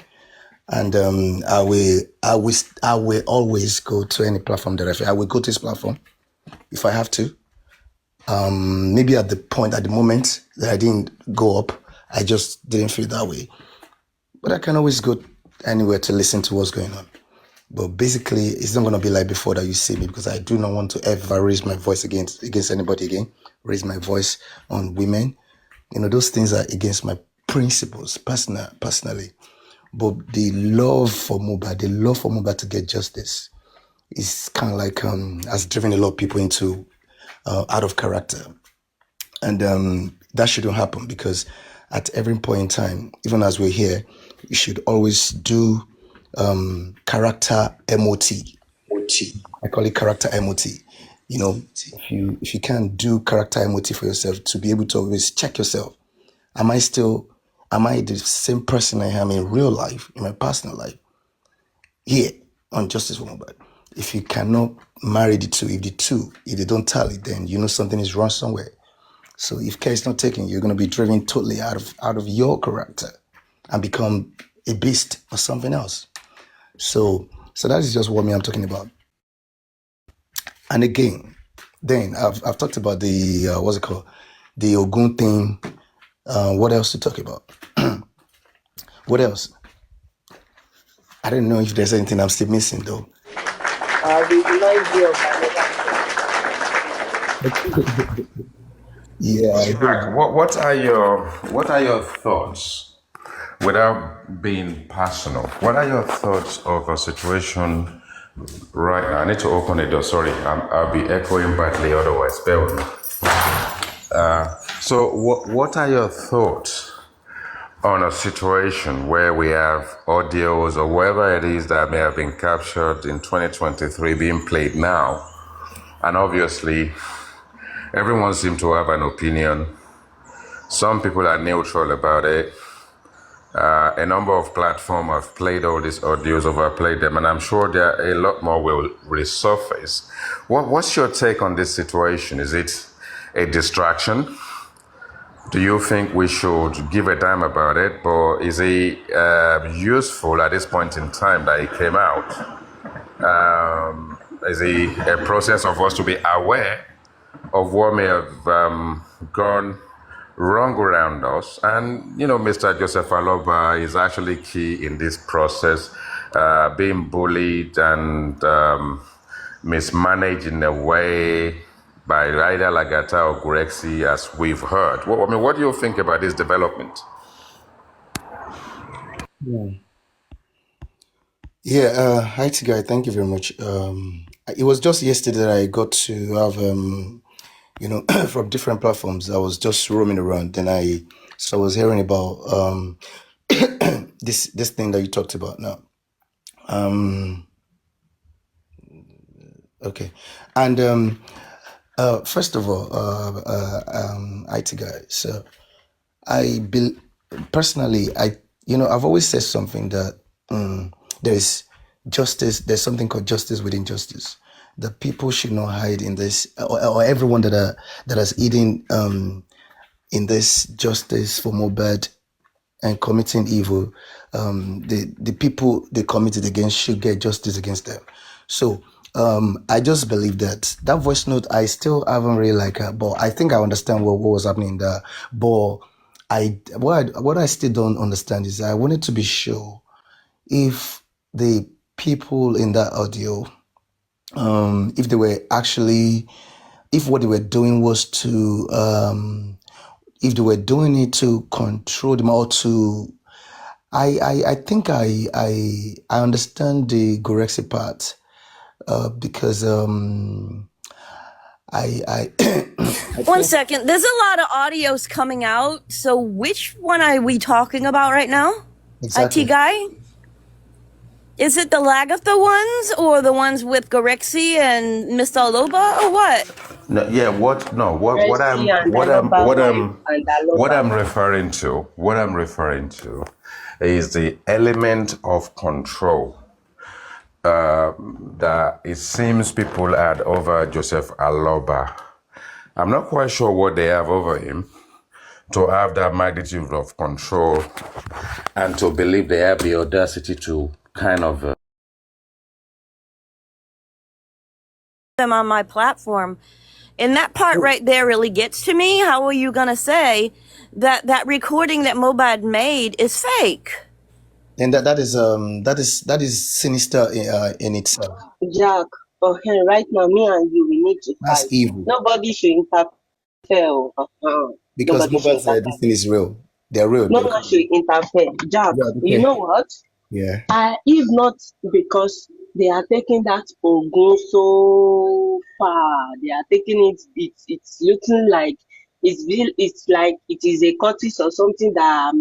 and I will always go to any platform that I feel. I will go to his platform if I have to. Maybe at the moment that I didn't go up, I just didn't feel that way. But I can always go anywhere to listen to what's going on. But basically, it's not going to be like before that you see me, because I do not want to ever raise my voice against anybody again, raise my voice on women. You know, those things are against my principles personally. But the love for Mohbad to get justice is kind of like has driven a lot of people into out of character. And that shouldn't happen, because at every point in time, even as we're here, we should always do character MOT. I call it character MOT. You know, if you can't do character MOT for yourself, to be able to always check yourself. Am I the same person I am in real life, in my personal life? Here on Justice for Mohbad. If you cannot marry the two, if they don't tally, then you know something is wrong somewhere. So if care is not taken, you're going to be driven totally out of your character and become a beast or something else. So that is just what I'm talking about. And again, then I've talked about the what's it called, the Ogun thing. What else to talk about? What else? I don't know if there's anything I'm still missing though. Yeah. Jack, what are your thoughts, without being personal? What are your thoughts of a situation right now? I need to open the door. Sorry, I'll be echoing badly. Otherwise, bear with me. So what are your thoughts on a situation where we have audios or whatever it is that may have been captured in 2023 being played now. And obviously, everyone seems to have an opinion. Some people are neutral about it. A number of platforms have played all these audios, overplayed them, and I'm sure there are a lot more will resurface. What's your take on this situation? Is it a distraction? Do you think we should give a damn about it, or is it useful at this point in time that it came out? Is it a process of us to be aware of what may have gone wrong around us? And, Mr. Joseph Aloba is actually key in this process, being bullied and mismanaged in a way by either Lagata or Gurexi, as we've heard. What do you think about this development? Yeah, hi to guy. Thank you very much. It was just yesterday that I got to have, from different platforms. I was just roaming around, and I was hearing about this thing that you talked about now. Okay, and first of all, IT guy. So personally, I've always said something that there's justice. There's something called justice within justice. The people should not hide in this, or everyone that has eaten in this justice for Mohbad and committing evil. The people they committed against should get justice against them. So I just believe that voice note, I still haven't really but I think I understand what was happening there. But what I still don't understand is I wanted to be sure if the people in that audio, if they were actually, if what they were doing was to, if they were doing it to control them or to, I think I understand the Gorexi part, because I One second. There's a lot of audios coming out. So which one are we talking about right now? Exactly. IT guy? Is it the Lagatha ones or the ones with Gorexi and Mr. Aloba or what? No, yeah. What I'm referring to is the element of control that it seems people had over Joseph Aloba. I'm not quite sure what they have over him to have that magnitude of control and to believe they have the audacity to kind of them on my platform. And that part right there really gets to me. How are you going to say that recording that Mohbad made is fake? And that is sinister in itself. Jack, okay, right now, me and you, we need to That's fight. evil. Nobody should interfere. Because Nobody should Mohbad's this thing is real. They're real. No one should interfere. Jack, you know what? Yeah. If not because they are taking that Ogun so far, they are taking it. It's looking like it's like it is a cultist or something that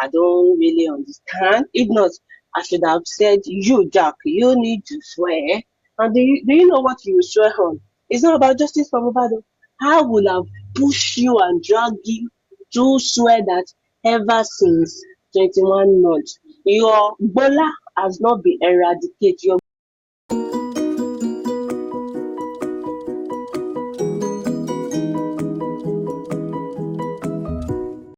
I don't really understand. If not, I should have said, you Jack, you need to swear. And do you know what you swear on? It's not about justice for Mohbad. I will have pushed you and dragged you to swear that ever since 21 months, your Bola has not been eradicated. Your